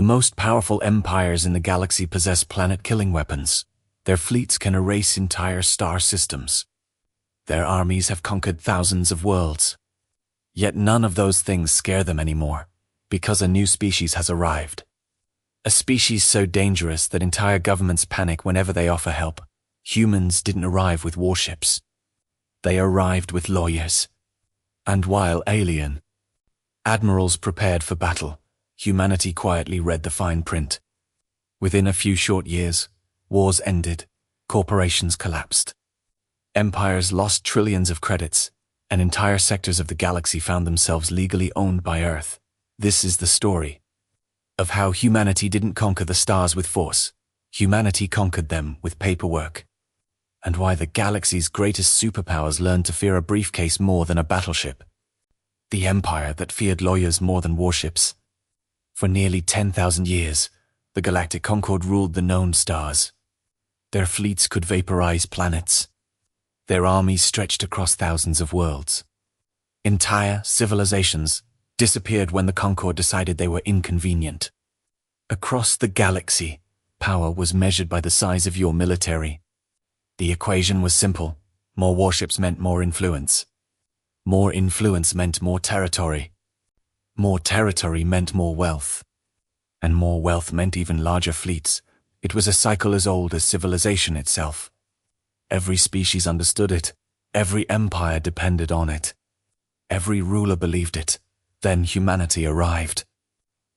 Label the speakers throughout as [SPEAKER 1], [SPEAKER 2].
[SPEAKER 1] The most powerful empires in the galaxy possess planet-killing weapons. Their fleets can erase entire star systems. Their armies have conquered thousands of worlds. Yet none of those things scare them anymore, because a new species has arrived. A species so dangerous that entire governments panic whenever they offer help. Humans didn't arrive with warships. They arrived with lawyers. And while alien admirals prepared for battle, humanity quietly read the fine print. Within a few short years, wars ended, corporations collapsed. Empires lost trillions of credits, and entire sectors of the galaxy found themselves legally owned by Earth. This is the story of how humanity didn't conquer the stars with force. Humanity conquered them with paperwork. And why the galaxy's greatest superpowers learned to fear a briefcase more than a battleship. The empire that feared lawyers more than warships. For nearly 10,000 years, the Galactic Concord ruled the known stars. Their fleets could vaporize planets. Their armies stretched across thousands of worlds. Entire civilizations disappeared when the Concord decided they were inconvenient. Across the galaxy, power was measured by the size of your military. The equation was simple. More warships meant more influence. More influence meant more territory. More territory meant more wealth. And more wealth meant even larger fleets. It was a cycle as old as civilization itself. Every species understood it. Every empire depended on it. Every ruler believed it. Then humanity arrived.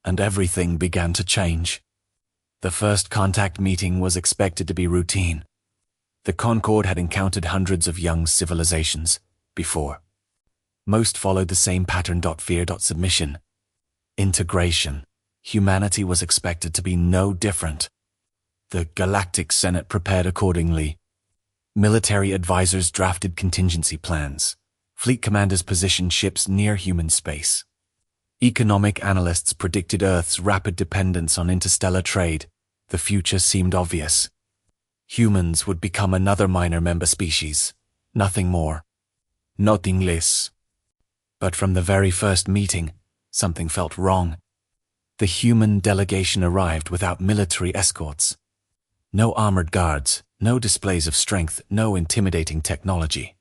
[SPEAKER 1] And everything began to change. The first contact meeting was expected to be routine. The Concord had encountered hundreds of young civilizations before. Most followed the same pattern. Fear. Submission. Integration. Humanity was expected to be no different. The Galactic Senate prepared accordingly. Military advisors drafted contingency plans. Fleet commanders positioned ships near human space. Economic analysts predicted Earth's rapid dependence on interstellar trade. The future seemed obvious. Humans would become another minor member species. Nothing more. Nothing less. But from the very first meeting, something felt wrong. The human delegation arrived without military escorts. No armored guards, no displays of strength, no intimidating technology.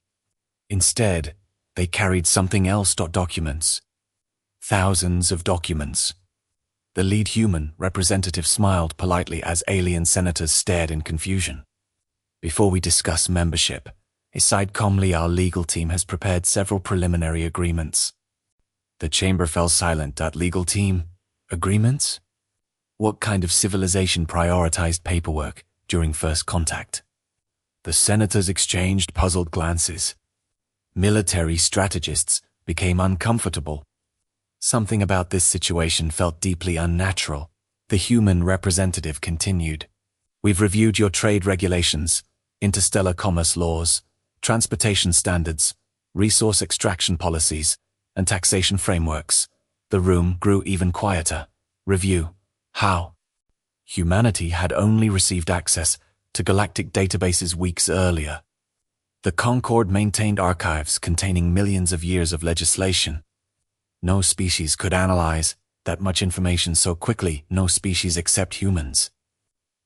[SPEAKER 1] Instead, they carried something else. Documents. Thousands of documents. The lead human representative smiled politely as alien senators stared in confusion. Before we discuss membership, he sighed calmly. Our legal team has prepared several preliminary agreements. The chamber fell silent. Legal team? Agreements? What kind of civilization prioritized paperwork during first contact? The senators exchanged puzzled glances. Military strategists became uncomfortable. Something about this situation felt deeply unnatural. The human representative continued. We've reviewed your trade regulations, interstellar commerce laws, transportation standards, resource extraction policies, and taxation frameworks. The room grew even quieter. Review. How? Humanity had only received access to galactic databases weeks earlier. The Concord maintained archives containing millions of years of legislation. No species could analyze that much information so quickly. No species except humans.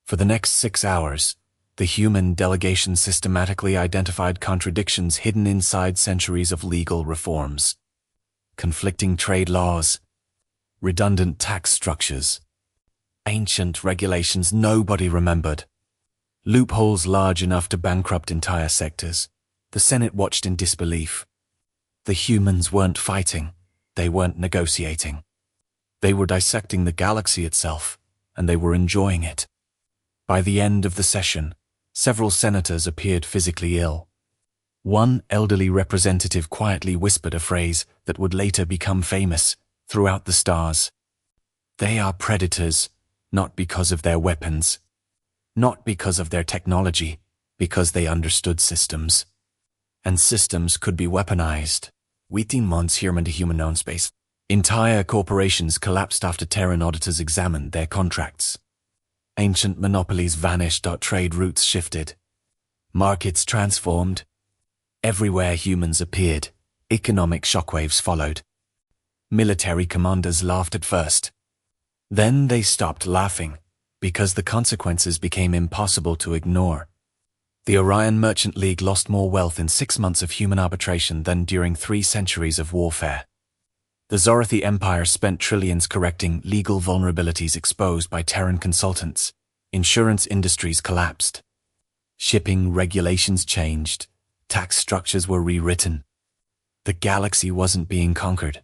[SPEAKER 1] For the next 6 hours, the human delegation systematically identified contradictions hidden inside centuries of legal reforms. Conflicting trade laws, redundant tax structures, ancient regulations nobody remembered, loopholes large enough to bankrupt entire sectors. The Senate watched in disbelief. The humans weren't fighting. They weren't negotiating. They were dissecting the galaxy itself, and they were enjoying it. By the end of the session, several senators appeared physically ill. One elderly representative quietly whispered a phrase that would later become famous throughout the stars. They are predators, not because of their weapons, not because of their technology, because they understood systems. And systems could be weaponized. Within months here into human-known space, entire corporations collapsed after Terran auditors examined their contracts. Ancient monopolies vanished. Trade routes shifted. Markets transformed. Everywhere humans appeared, economic shockwaves followed. Military commanders laughed at first. Then they stopped laughing, because the consequences became impossible to ignore. The Orion Merchant League lost more wealth in 6 months of human arbitration than during 3 centuries of warfare. The Zorathi Empire spent trillions correcting legal vulnerabilities exposed by Terran consultants. Insurance industries collapsed. Shipping regulations changed. Tax structures were rewritten. The galaxy wasn't being conquered.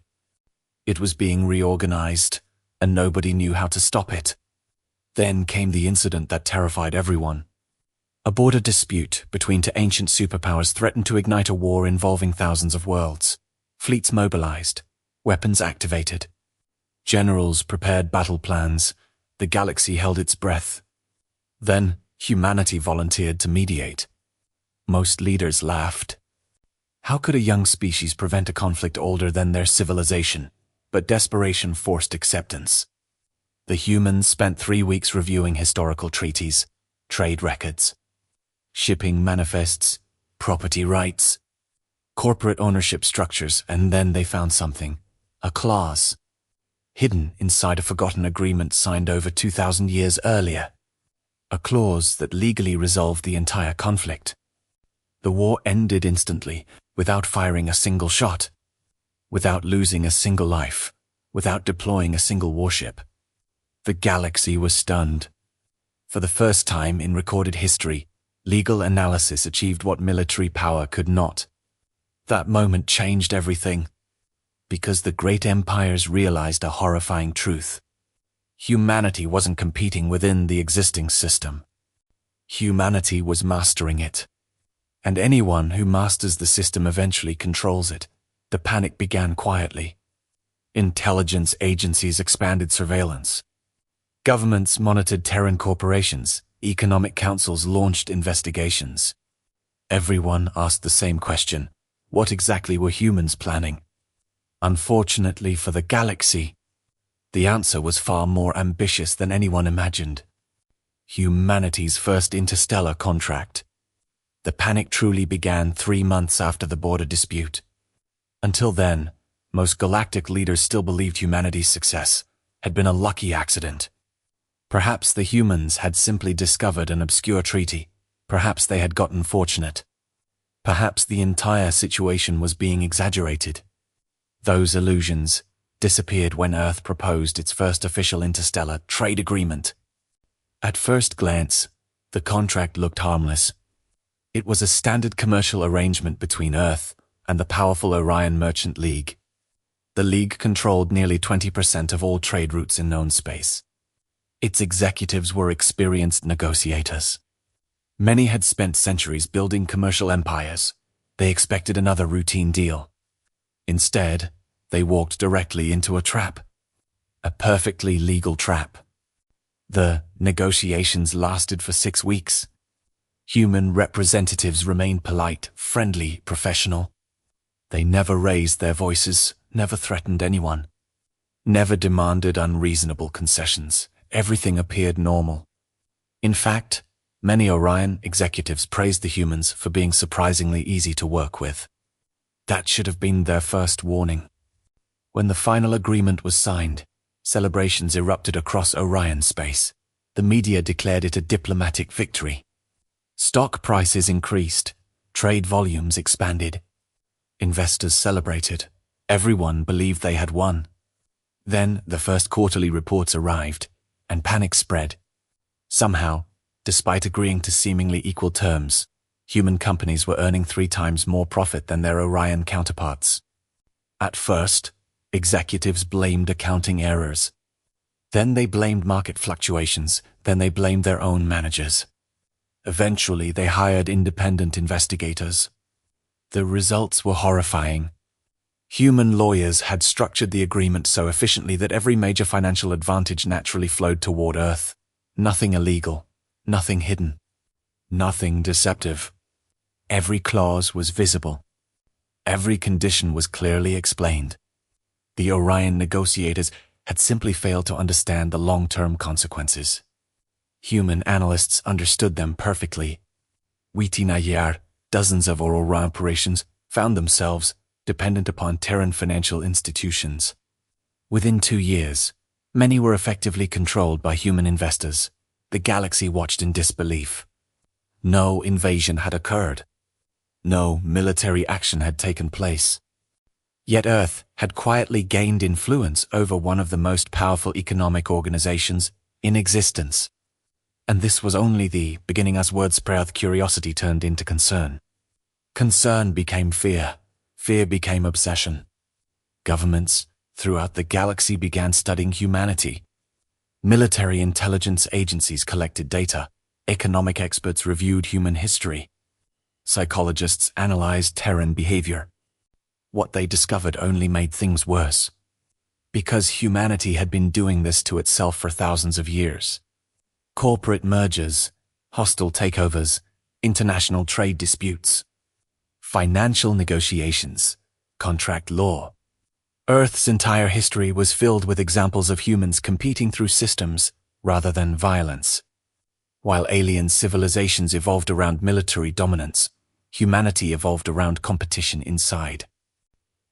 [SPEAKER 1] It was being reorganized, and nobody knew how to stop it. Then came the incident that terrified everyone. A border dispute between two ancient superpowers threatened to ignite a war involving thousands of worlds. Fleets mobilized. Weapons activated. Generals prepared battle plans. The galaxy held its breath. Then, humanity volunteered to mediate. Most leaders laughed. How could a young species prevent a conflict older than their civilization? But desperation forced acceptance. The humans spent 3 weeks reviewing historical treaties, trade records, shipping manifests, property rights, corporate ownership structures, and then they found something. A clause, hidden inside a forgotten agreement signed over 2,000 years earlier. A clause that legally resolved the entire conflict. The war ended instantly, without firing a single shot, without losing a single life, without deploying a single warship. The galaxy was stunned. For the first time in recorded history, legal analysis achieved what military power could not. That moment changed everything. Because the great empires realized a horrifying truth. Humanity wasn't competing within the existing system. Humanity was mastering it. And anyone who masters the system eventually controls it. The panic began quietly. Intelligence agencies expanded surveillance. Governments monitored Terran corporations. Economic councils launched investigations. Everyone asked the same question. What exactly were humans planning? Unfortunately for the galaxy, the answer was far more ambitious than anyone imagined. Humanity's first interstellar contract. The panic truly began 3 months after the border dispute. Until then, most galactic leaders still believed humanity's success had been a lucky accident. Perhaps the humans had simply discovered an obscure treaty. Perhaps they had gotten fortunate. Perhaps the entire situation was being exaggerated. Those illusions disappeared when Earth proposed its first official interstellar trade agreement. At first glance, the contract looked harmless. It was a standard commercial arrangement between Earth and the powerful Orion Merchant League. The League controlled nearly 20% of all trade routes in known space. Its executives were experienced negotiators. Many had spent centuries building commercial empires. They expected another routine deal. Instead, they walked directly into a trap. A perfectly legal trap. The negotiations lasted for 6 weeks. Human representatives remained polite, friendly, professional. They never raised their voices, never threatened anyone, never demanded unreasonable concessions. Everything appeared normal. In fact, many Orion executives praised the humans for being surprisingly easy to work with. That should have been their first warning. When the final agreement was signed, celebrations erupted across Orion space. The media declared it a diplomatic victory. Stock prices increased. Trade volumes expanded. Investors celebrated. Everyone believed they had won. Then the first quarterly reports arrived, and panic spread. Somehow, despite agreeing to seemingly equal terms, human companies were earning 3 times more profit than their Orion counterparts. At first, executives blamed accounting errors. Then they blamed market fluctuations. Then they blamed their own managers. Eventually, they hired independent investigators. The results were horrifying. Human lawyers had structured the agreement so efficiently that every major financial advantage naturally flowed toward Earth. Nothing illegal, nothing hidden, nothing deceptive. Every clause was visible. Every condition was clearly explained. The Orion negotiators had simply failed to understand the long-term consequences. Human analysts understood them perfectly. Within a year, dozens of Orion operations found themselves dependent upon Terran financial institutions. Within 2 years, Many were effectively controlled by human investors. The galaxy watched in disbelief. No invasion had occurred. No military action had taken place. Yet Earth had quietly gained influence over one of the most powerful economic organizations in existence. And this was only the beginning as word spread. Curiosity turned into concern. Concern became fear. Fear became obsession. Governments throughout the galaxy began studying humanity. Military intelligence agencies collected data. Economic experts reviewed human history. Psychologists analyzed Terran behavior. What they discovered only made things worse. Because humanity had been doing this to itself for thousands of years. Corporate mergers, hostile takeovers, international trade disputes, financial negotiations, contract law. Earth's entire history was filled with examples of humans competing through systems rather than violence. While alien civilizations evolved around military dominance, humanity evolved around competition inside.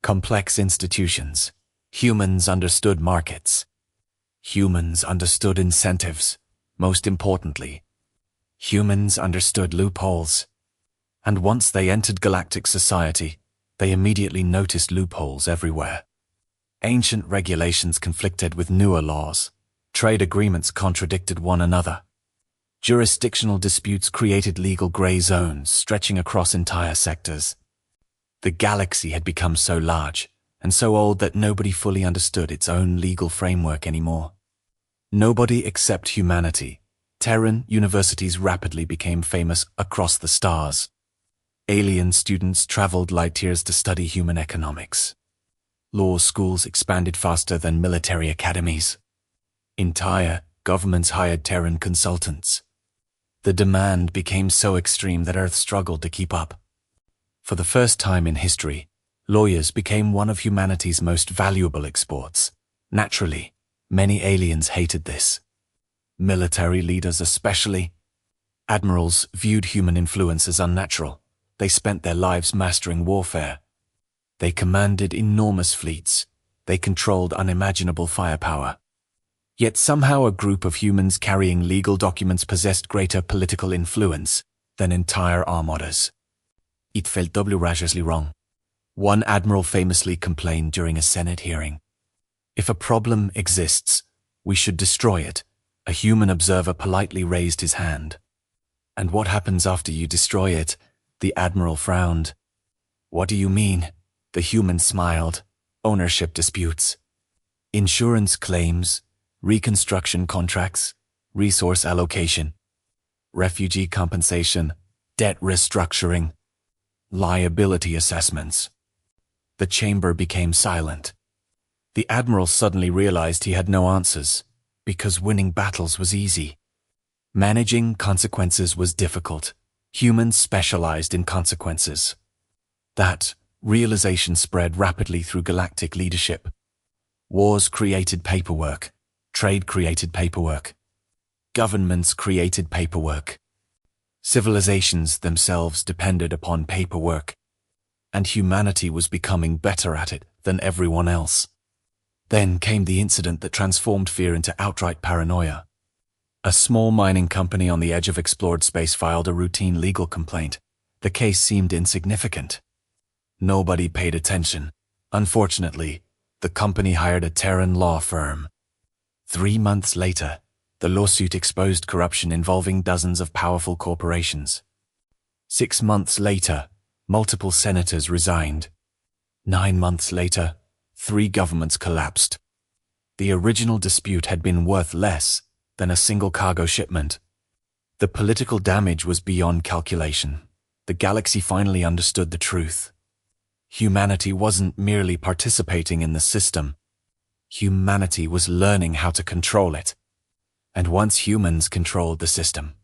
[SPEAKER 1] Complex institutions. Humans understood markets. Humans understood incentives. Most importantly, humans understood loopholes. And once they entered galactic society, they immediately noticed loopholes everywhere. Ancient regulations conflicted with newer laws. Trade agreements contradicted one another. Jurisdictional disputes created legal gray zones stretching across entire sectors. The galaxy had become so large and so old that nobody fully understood its own legal framework anymore. Nobody except humanity. Terran universities rapidly became famous across the stars. Alien students traveled light years to study human economics. Law schools expanded faster than military academies. Entire governments hired Terran consultants. The demand became so extreme that Earth struggled to keep up. For the first time in history, lawyers became one of humanity's most valuable exports. Naturally, many aliens hated this. Military leaders especially. Admirals viewed human influence as unnatural. They spent their lives mastering warfare. They commanded enormous fleets. They controlled unimaginable firepower. Yet somehow a group of humans carrying legal documents possessed greater political influence than entire armadas. It felt outrageously wrong. One admiral famously complained during a Senate hearing. If a problem exists, we should destroy it. A human observer politely raised his hand. And what happens after you destroy it? The admiral frowned. What do you mean? The human smiled. Ownership disputes. Insurance claims. Reconstruction contracts. Resource allocation. Refugee compensation. Debt restructuring. Liability assessments. The chamber became silent. The admiral suddenly realized he had no answers, because winning battles was easy. Managing consequences was difficult. Humans specialized in consequences. That realization spread rapidly through galactic leadership. Wars created paperwork. Trade created paperwork. Governments created paperwork. Civilizations themselves depended upon paperwork. And humanity was becoming better at it than everyone else. Then came the incident that transformed fear into outright paranoia. A small mining company on the edge of explored space filed a routine legal complaint. The case seemed insignificant. Nobody paid attention. Unfortunately, the company hired a Terran law firm. 3 months later, the lawsuit exposed corruption involving dozens of powerful corporations. 6 months later, multiple senators resigned. 9 months later, 3 governments collapsed. The original dispute had been worth less than a single cargo shipment. The political damage was beyond calculation. The galaxy finally understood the truth. Humanity wasn't merely participating in the system. Humanity was learning how to control it. And once humans controlled the system,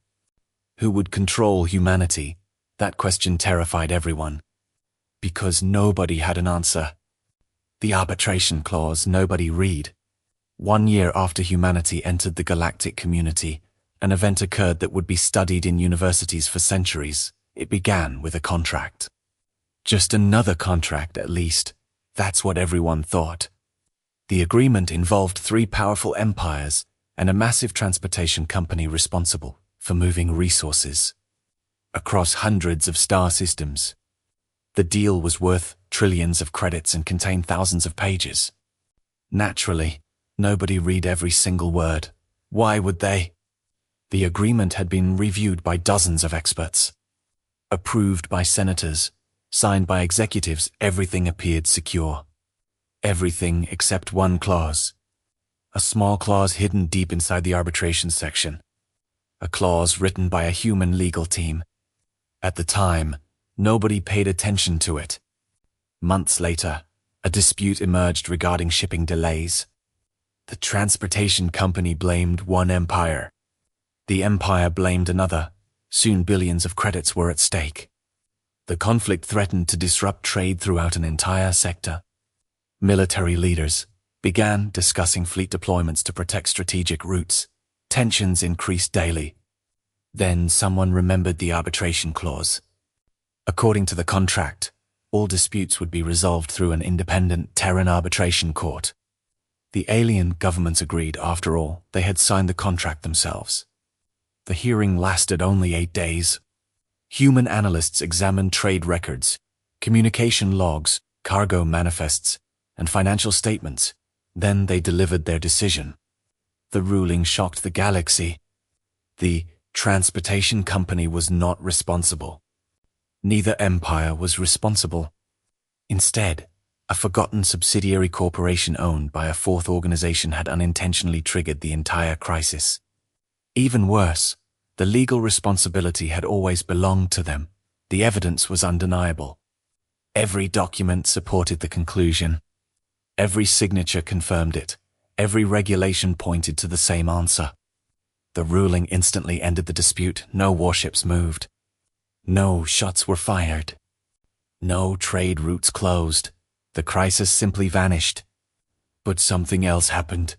[SPEAKER 1] who would control humanity? That question terrified everyone. Because nobody had an answer. The arbitration clause nobody read. 1 year after humanity entered the galactic community, an event occurred that would be studied in universities for centuries. It began with a contract. Just another contract, at least. That's what everyone thought. The agreement involved 3 powerful empires and a massive transportation company responsible for moving resources across hundreds of star systems. The deal was worth trillions of credits and contained thousands of pages. Naturally, nobody read every single word. Why would they? The agreement had been reviewed by dozens of experts. Approved by senators, signed by executives, everything appeared secure. Everything except one clause. A small clause hidden deep inside the arbitration section. A clause written by a human legal team. At the time, nobody paid attention to it. Months later, a dispute emerged regarding shipping delays. The transportation company blamed one empire. The empire blamed another. Soon billions of credits were at stake. The conflict threatened to disrupt trade throughout an entire sector. Military leaders began discussing fleet deployments to protect strategic routes. Tensions increased daily. Then someone remembered the arbitration clause. According to the contract, all disputes would be resolved through an independent Terran arbitration court. The alien governments agreed. After all, they had signed the contract themselves. The hearing lasted only 8 days. Human analysts examined trade records, communication logs, cargo manifests, and financial statements. Then they delivered their decision. The ruling shocked the galaxy. The transportation company was not responsible. Neither empire was responsible. Instead, a forgotten subsidiary corporation owned by a fourth organization had unintentionally triggered the entire crisis. Even worse, the legal responsibility had always belonged to them. The evidence was undeniable. Every document supported the conclusion. Every signature confirmed it. Every regulation pointed to the same answer. The ruling instantly ended the dispute. No warships moved. No shots were fired. No trade routes closed. The crisis simply vanished. But something else happened.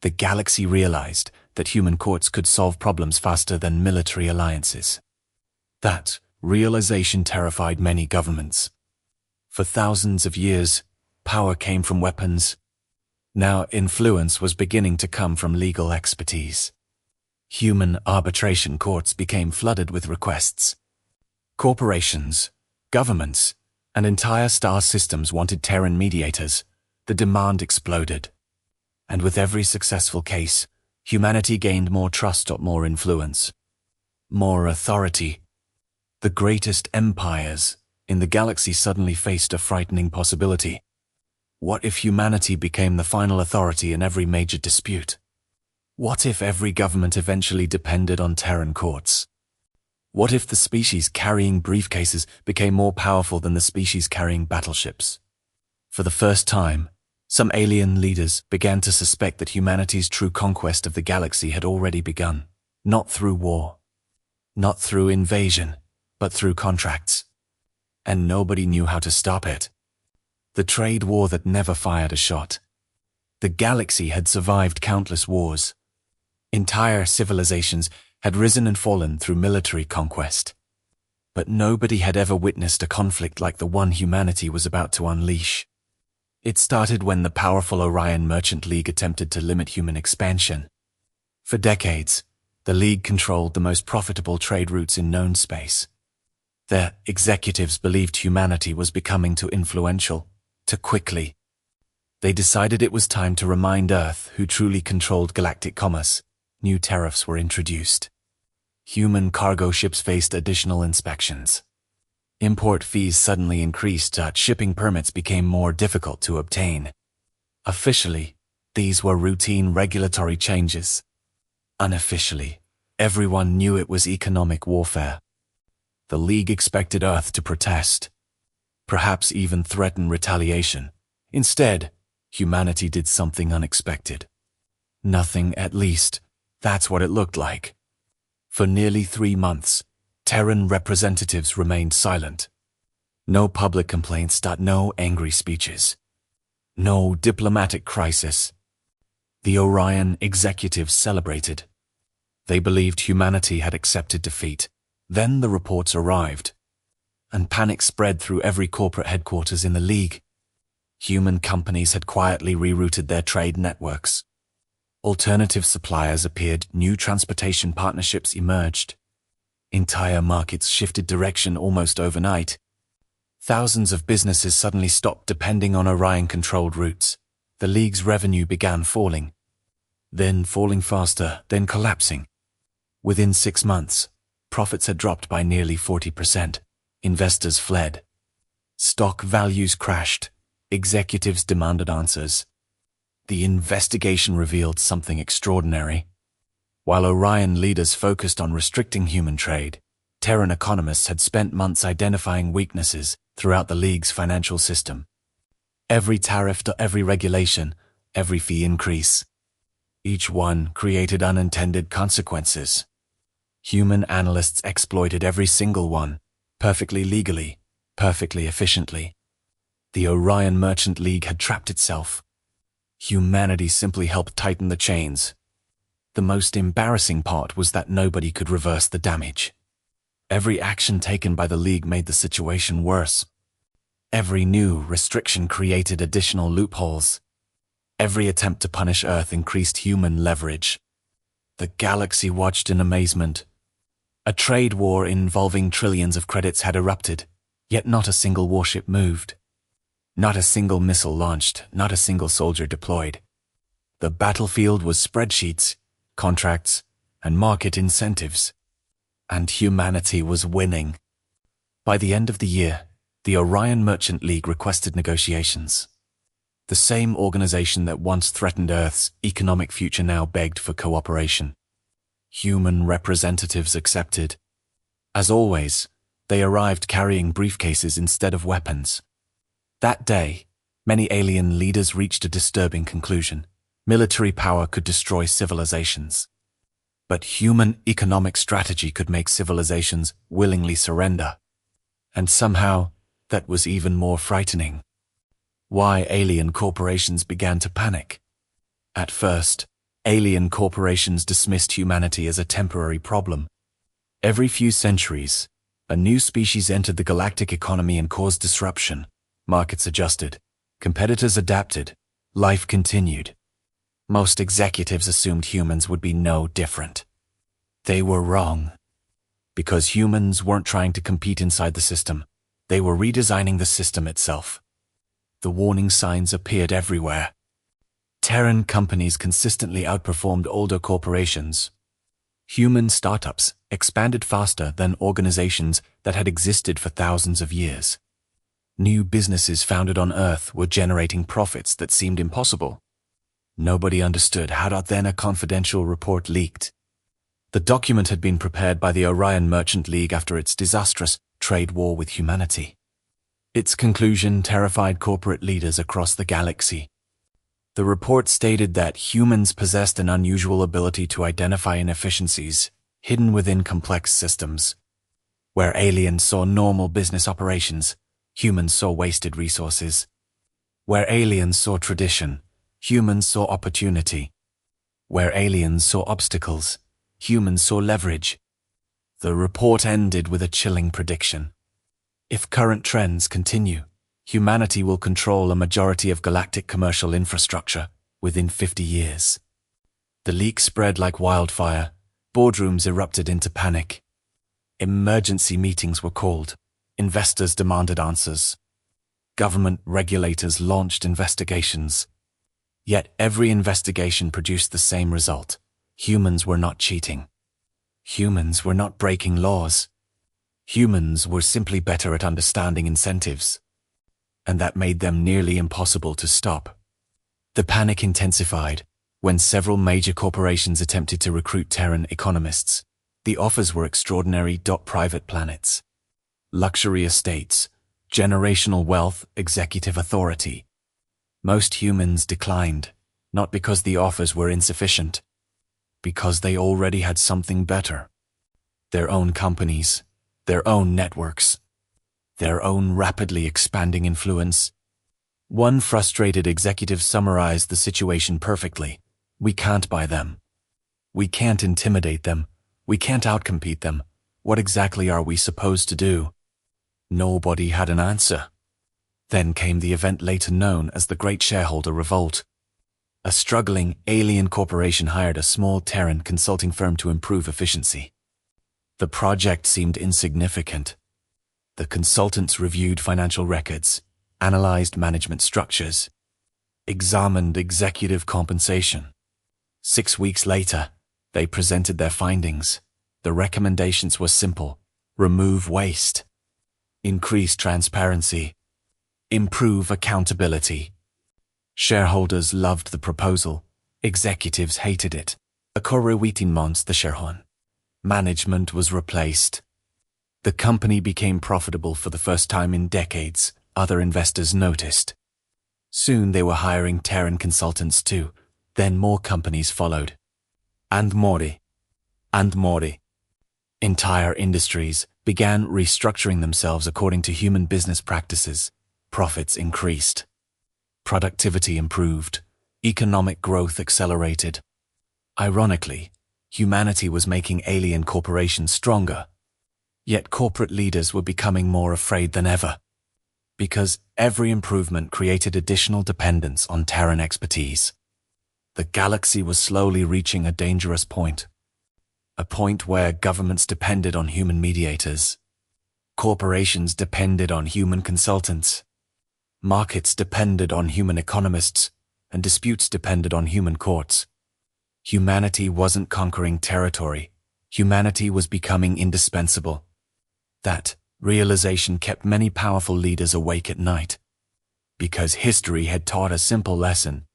[SPEAKER 1] The galaxy realized that human courts could solve problems faster than military alliances. That realization terrified many governments. For thousands of years, power came from weapons. Now influence was beginning to come from legal expertise. Human arbitration courts became flooded with requests. Corporations, governments, and entire star systems wanted Terran mediators. The demand exploded. And with every successful case, humanity gained more trust or more influence, more authority. The greatest empires in the galaxy suddenly faced a frightening possibility. What if humanity became the final authority in every major dispute? What if every government eventually depended on Terran courts? What if the species carrying briefcases became more powerful than the species carrying battleships? For the first time, some alien leaders began to suspect that humanity's true conquest of the galaxy had already begun. Not through war, not through invasion, but through contracts. And nobody knew how to stop it. The trade war that never fired a shot. The galaxy had survived countless wars. Entire civilizations had risen and fallen through military conquest. But nobody had ever witnessed a conflict like the one humanity was about to unleash. It started when the powerful Orion Merchant League attempted to limit human expansion. For decades, the League controlled the most profitable trade routes in known space. Their executives believed humanity was becoming too influential, too quickly. They decided it was time to remind Earth who truly controlled galactic commerce. New tariffs were introduced. Human cargo ships faced additional inspections. Import fees suddenly increased, shipping permits became more difficult to obtain. Officially, these were routine regulatory changes. Unofficially, everyone knew it was economic warfare. The League expected Earth to protest, perhaps even threaten retaliation. Instead, humanity did something unexpected. Nothing, at least. That's what it looked like. For nearly 3 months, Terran representatives remained silent. No public complaints, no angry speeches. No diplomatic crisis. The Orion executives celebrated. They believed humanity had accepted defeat. Then the reports arrived, and panic spread through every corporate headquarters in the League. Human companies had quietly rerouted their trade networks. Alternative suppliers appeared, new transportation partnerships emerged. Entire markets shifted direction almost overnight. Thousands of businesses suddenly stopped depending on Orion-controlled routes. The League's revenue began falling. Then falling faster, then collapsing. Within 6 months, profits had dropped by nearly 40%. Investors fled. Stock values crashed. Executives demanded answers. The investigation revealed something extraordinary. While Orion leaders focused on restricting human trade, Terran economists had spent months identifying weaknesses throughout the League's financial system. Every tariff to every regulation, every fee increase. Each one created unintended consequences. Human analysts exploited every single one, perfectly legally, perfectly efficiently. The Orion Merchant League had trapped itself. Humanity simply helped tighten the chains. The most embarrassing part was that nobody could reverse the damage. Every action taken by the League made the situation worse. Every new restriction created additional loopholes. Every attempt to punish Earth increased human leverage. The galaxy watched in amazement. A trade war involving trillions of credits had erupted, yet not a single warship moved. Not a single missile launched, not a single soldier deployed. The battlefield was spreadsheets, contracts, and market incentives. And humanity was winning. By the end of the year, the Orion Merchant League requested negotiations. The same organization that once threatened Earth's economic future now begged for cooperation. Human representatives accepted. As always, they arrived carrying briefcases instead of weapons. That day, many alien leaders reached a disturbing conclusion. Military power could destroy civilizations. But human economic strategy could make civilizations willingly surrender. And somehow, that was even more frightening. Why alien corporations began to panic. At first, alien corporations dismissed humanity as a temporary problem. Every few centuries, a new species entered the galactic economy and caused disruption. Markets adjusted. Competitors adapted. Life continued. Most executives assumed humans would be no different. They were wrong. Because humans weren't trying to compete inside the system. They were redesigning the system itself. The warning signs appeared everywhere. Terran companies consistently outperformed older corporations. Human startups expanded faster than organizations that had existed for thousands of years. New businesses founded on Earth were generating profits that seemed impossible. Nobody understood how. Then a confidential report leaked. The document had been prepared by the Orion Merchant League after its disastrous trade war with humanity. Its conclusion terrified corporate leaders across the galaxy. The report stated that humans possessed an unusual ability to identify inefficiencies hidden within complex systems. Where aliens saw normal business operations, humans saw wasted resources. Where aliens saw tradition, humans saw opportunity. Where aliens saw obstacles, humans saw leverage. The report ended with a chilling prediction. If current trends continue, humanity will control a majority of galactic commercial infrastructure within 50 years. The leak spread like wildfire. Boardrooms erupted into panic. Emergency meetings were called. Investors demanded answers. Government regulators launched investigations. Yet every investigation produced the same result. Humans were not cheating. Humans were not breaking laws. Humans were simply better at understanding incentives. And that made them nearly impossible to stop. The panic intensified when several major corporations attempted to recruit Terran economists. The offers were extraordinary. Private planets, luxury estates, generational wealth, executive authority. Most humans declined, not because the offers were insufficient, because they already had something better. Their own companies, their own networks, their own rapidly expanding influence. One frustrated executive summarized the situation perfectly. We can't buy them. We can't intimidate them. We can't outcompete them. What exactly are we supposed to do? Nobody had an answer. Then came the event later known as the Great Shareholder Revolt. A struggling alien corporation hired a small Terran consulting firm to improve efficiency. The project seemed insignificant. The consultants reviewed financial records, analyzed management structures, examined executive compensation. 6 weeks later, they presented their findings. The recommendations were simple: remove waste, increase transparency, improve accountability. Shareholders loved the proposal. Executives hated it. Months the Sherhon. Management was replaced. The company became profitable for the first time in decades. Other investors noticed. Soon they were hiring Terran consultants too. Then more companies followed. And more. Entire industries began restructuring themselves according to human business practices. Profits increased. Productivity improved. Economic growth accelerated. Ironically, humanity was making alien corporations stronger. Yet corporate leaders were becoming more afraid than ever. Because every improvement created additional dependence on Terran expertise. The galaxy was slowly reaching a dangerous point. A point where governments depended on human mediators. Corporations depended on human consultants. Markets depended on human economists, and disputes depended on human courts. Humanity wasn't conquering territory. Humanity was becoming indispensable. That realization kept many powerful leaders awake at night. Because history had taught a simple lesson.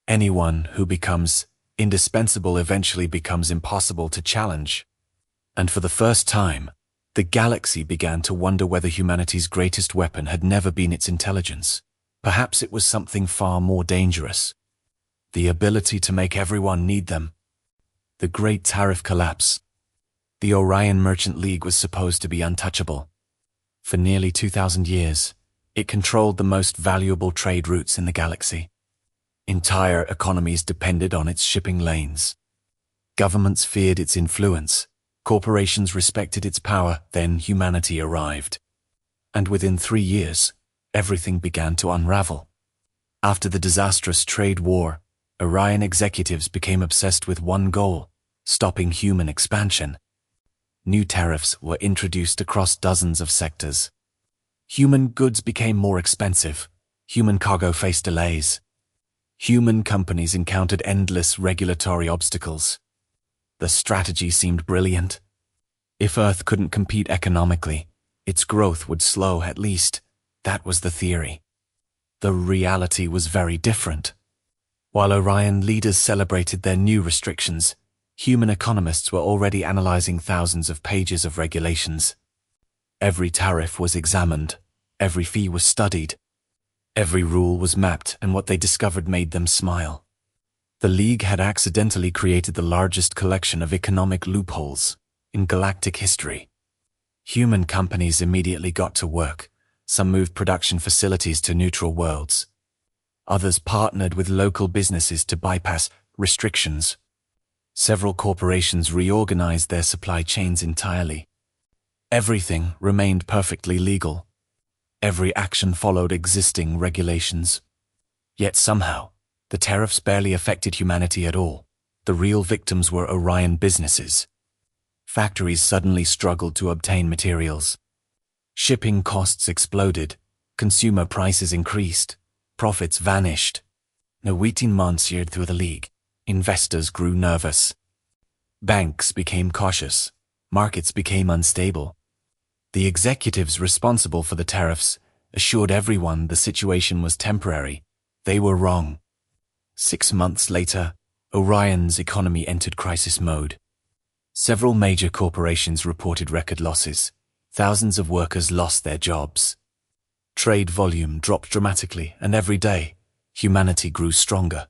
[SPEAKER 1] Anyone who becomes indispensable eventually becomes impossible to challenge. And for the first time, the galaxy began to wonder whether humanity's greatest weapon had never been its intelligence. Perhaps it was something far more dangerous. The ability to make everyone need them. The Great Tariff collapse. The Orion Merchant League was supposed to be untouchable. For nearly 2,000 years, it controlled the most valuable trade routes in the galaxy. Entire economies depended on its shipping lanes. Governments feared its influence. Corporations respected its power. Then humanity arrived. And within 3 years, everything began to unravel. After the disastrous trade war, Orion executives became obsessed with one goal: stopping human expansion. New tariffs were introduced across dozens of sectors. Human goods became more expensive. Human cargo faced delays. Human companies encountered endless regulatory obstacles. The strategy seemed brilliant. If Earth couldn't compete economically, its growth would slow at least. That was the theory. The reality was very different. While Orion leaders celebrated their new restrictions, human economists were already analyzing thousands of pages of regulations. Every tariff was examined. Every fee was studied. Every rule was mapped, and what they discovered made them smile. The League had accidentally created the largest collection of economic loopholes in galactic history. Human companies immediately got to work. Some moved production facilities to neutral worlds. Others partnered with local businesses to bypass restrictions. Several corporations reorganized their supply chains entirely. Everything remained perfectly legal. Every action followed existing regulations. Yet somehow, the tariffs barely affected humanity at all. The real victims were Orion businesses. Factories suddenly struggled to obtain materials. Shipping costs exploded. Consumer prices increased. Profits vanished. Negotiators seared through the League. Investors grew nervous. Banks became cautious. Markets became unstable. The executives responsible for the tariffs assured everyone the situation was temporary. They were wrong. 6 months later, Orion's economy entered crisis mode. Several major corporations reported record losses. Thousands of workers lost their jobs. Trade volume dropped dramatically, and every day, humanity grew stronger.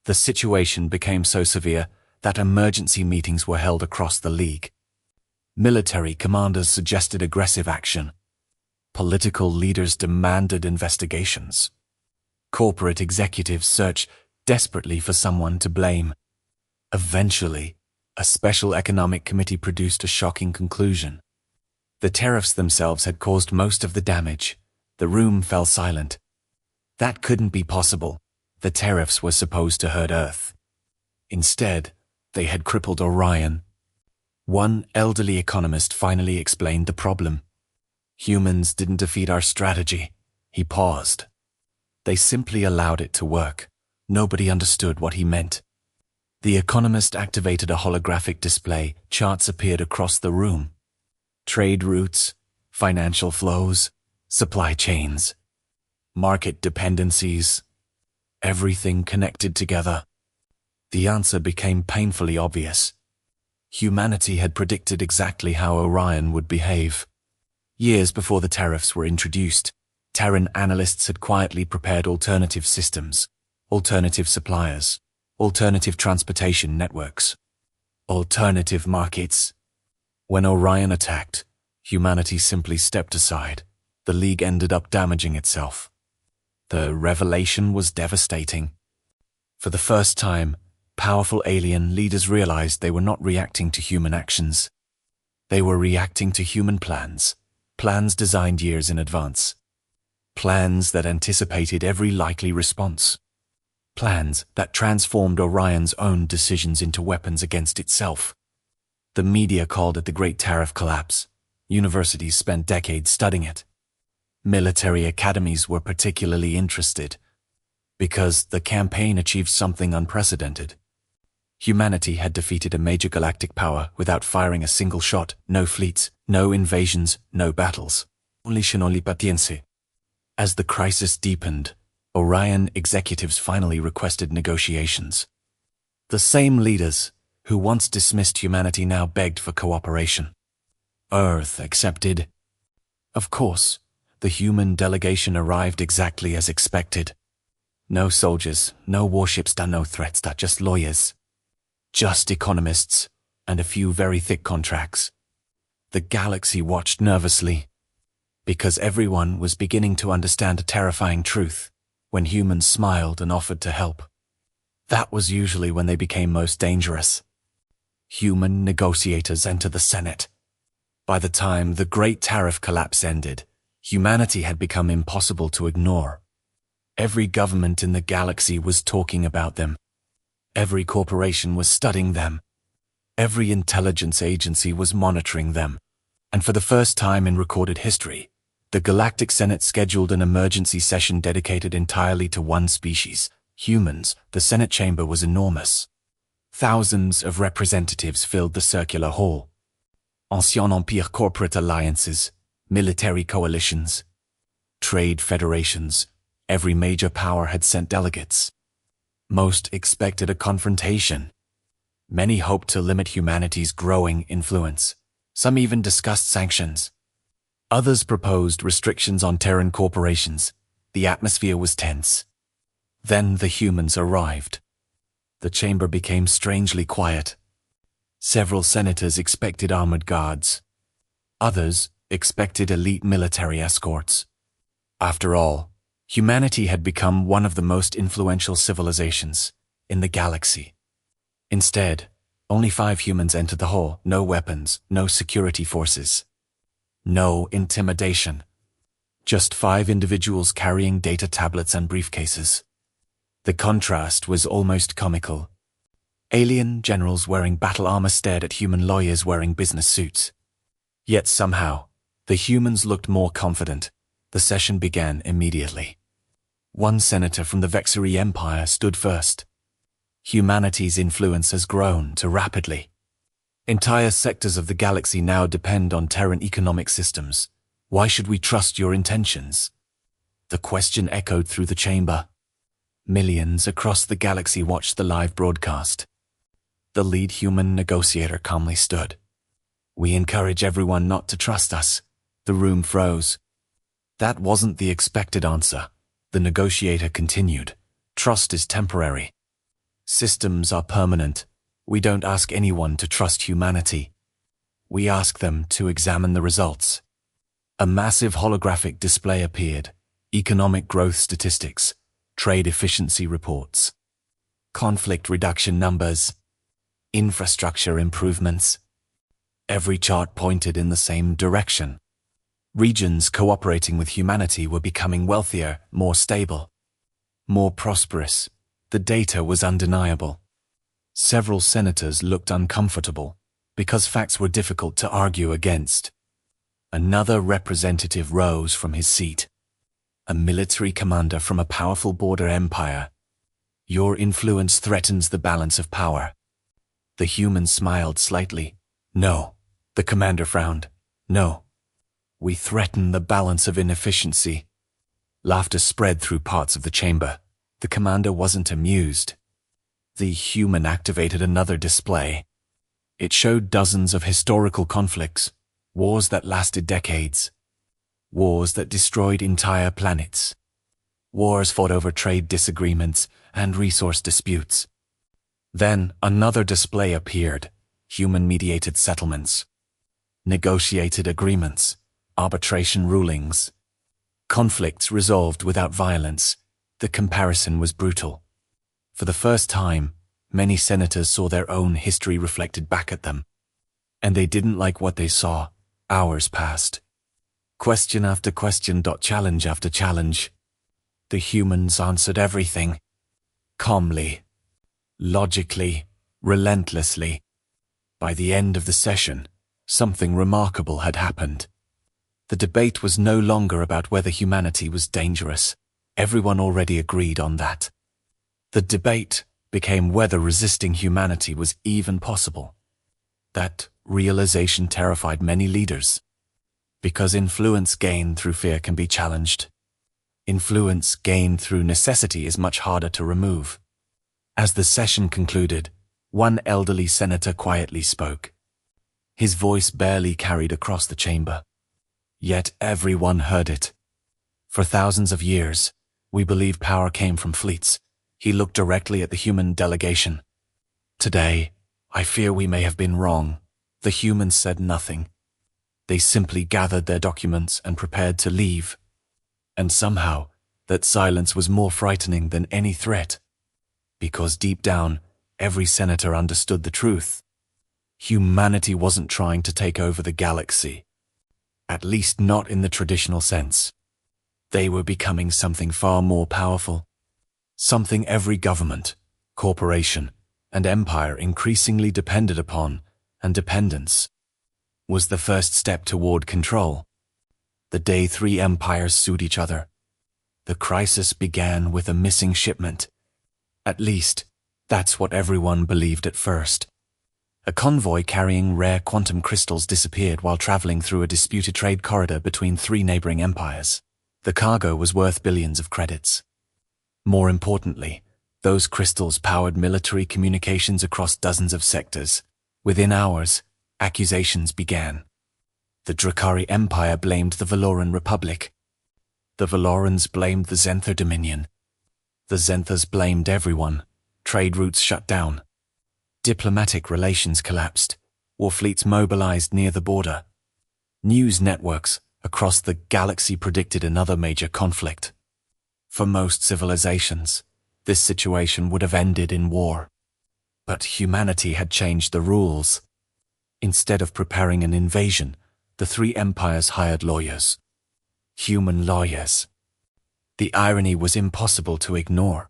[SPEAKER 1] The situation became so severe that emergency meetings were held across the League. Military commanders suggested aggressive action. Political leaders demanded investigations. Corporate executives searched desperately for someone to blame. Eventually, a special economic committee produced a shocking conclusion. The tariffs themselves had caused most of the damage. The room fell silent. That couldn't be possible. The tariffs were supposed to hurt Earth. Instead, they had crippled Orion. One elderly economist finally explained the problem. Humans didn't defeat our strategy. He paused. They simply allowed it to work. Nobody understood what he meant. The economist activated a holographic display. Charts appeared across the room. Trade routes, financial flows, supply chains, market dependencies, everything connected together. The answer became painfully obvious. Humanity had predicted exactly how Orion would behave. Years before the tariffs were introduced, Terran analysts had quietly prepared alternative systems, alternative suppliers, alternative transportation networks, alternative markets. When Orion attacked, humanity simply stepped aside. The League ended up damaging itself. The revelation was devastating. For the first time, powerful alien leaders realized they were not reacting to human actions. They were reacting to human plans, plans designed years in advance. Plans that anticipated every likely response. Plans that transformed Orion's own decisions into weapons against itself. The media called it the Great Tariff Collapse. Universities spent decades studying it. Military academies were particularly interested because the campaign achieved something unprecedented. Humanity had defeated a major galactic power without firing a single shot, no fleets, no invasions, no battles. Only paciencia. As the crisis deepened, Orion executives finally requested negotiations. The same leaders who once dismissed humanity now begged for cooperation. Earth accepted. Of course, the human delegation arrived exactly as expected. No soldiers, no warships, no threats, just lawyers. Just economists, and a few very thick contracts. The galaxy watched nervously, because everyone was beginning to understand a terrifying truth. When humans smiled and offered to help, that was usually when they became most dangerous. Human negotiators entered the Senate. By the time the Great Tariff Collapse ended, humanity had become impossible to ignore. Every government in the galaxy was talking about them. Every corporation was studying them. Every intelligence agency was monitoring them. And for the first time in recorded history, the Galactic Senate scheduled an emergency session dedicated entirely to one species, humans. The Senate chamber was enormous. Thousands of representatives filled the circular hall. Ancien Empire corporate alliances, military coalitions, trade federations. Every major power had sent delegates. Most expected a confrontation. Many hoped to limit humanity's growing influence. Some even discussed sanctions. Others proposed restrictions on Terran corporations. The atmosphere was tense. Then the humans arrived. The chamber became strangely quiet. Several senators expected armored guards. Others expected elite military escorts. After all, humanity had become one of the most influential civilizations in the galaxy. Instead, only 5 humans entered the hall. No weapons, no security forces. No intimidation. Just 5 individuals carrying data tablets and briefcases. The contrast was almost comical. Alien generals wearing battle armor stared at human lawyers wearing business suits. Yet somehow, the humans looked more confident. The session began immediately. One senator from the Vexery Empire stood first. Humanity's influence has grown too rapidly. Entire sectors of the galaxy now depend on Terran economic systems. Why should we trust your intentions? The question echoed through the chamber. Millions across the galaxy watched the live broadcast. The lead human negotiator calmly stood. We encourage everyone not to trust us. The room froze. That wasn't the expected answer. The negotiator continued. Trust is temporary. Systems are permanent. We don't ask anyone to trust humanity. We ask them to examine the results. A massive holographic display appeared. Economic growth statistics, trade efficiency reports, conflict reduction numbers, infrastructure improvements. Every chart pointed in the same direction. Regions cooperating with humanity were becoming wealthier, more stable, more prosperous. The data was undeniable. Several senators looked uncomfortable because facts were difficult to argue against. Another representative rose from his seat. A military commander from a powerful border empire. Your influence threatens the balance of power. The human smiled slightly. No. The commander frowned. No. We threaten the balance of inefficiency. Laughter spread through parts of the chamber. The commander wasn't amused. The human activated another display. It showed dozens of historical conflicts, wars that lasted decades, wars that destroyed entire planets, wars fought over trade disagreements and resource disputes. Then another display appeared, human-mediated settlements, negotiated agreements, arbitration rulings, conflicts resolved without violence. The comparison was brutal. For the first time, many senators saw their own history reflected back at them. And they didn't like what they saw. Hours passed. Question after question, challenge after challenge. The humans answered everything. Calmly, logically, relentlessly. By the end of the session, something remarkable had happened. The debate was no longer about whether humanity was dangerous. Everyone already agreed on that. The debate became whether resisting humanity was even possible. That realization terrified many leaders. Because influence gained through fear can be challenged. Influence gained through necessity is much harder to remove. As the session concluded, one elderly senator quietly spoke. His voice barely carried across the chamber. Yet everyone heard it. For thousands of years, we believed power came from fleets. He looked directly at the human delegation. Today, I fear we may have been wrong. The humans said nothing. They simply gathered their documents and prepared to leave. And somehow, that silence was more frightening than any threat. Because deep down, every senator understood the truth. Humanity wasn't trying to take over the galaxy. At least not in the traditional sense. They were becoming something far more powerful. Something every government, corporation, and empire increasingly depended upon, and dependence was the first step toward control. The day three empires sued each other. The crisis began with a missing shipment. At least, that's what everyone believed at first. A convoy carrying rare quantum crystals disappeared while traveling through a disputed trade corridor between three neighboring empires. The cargo was worth billions of credits. More importantly, those crystals powered military communications across dozens of sectors. Within hours, accusations began. The Drakari Empire blamed the Valoran Republic. The Valorans blamed the Zenther Dominion. The Zenthers blamed everyone. Trade routes shut down. Diplomatic relations collapsed. War fleets mobilized near the border. News networks across the galaxy predicted another major conflict. For most civilizations, this situation would have ended in war. But humanity had changed the rules. Instead of preparing an invasion, the three empires hired lawyers. Human lawyers. The irony was impossible to ignore.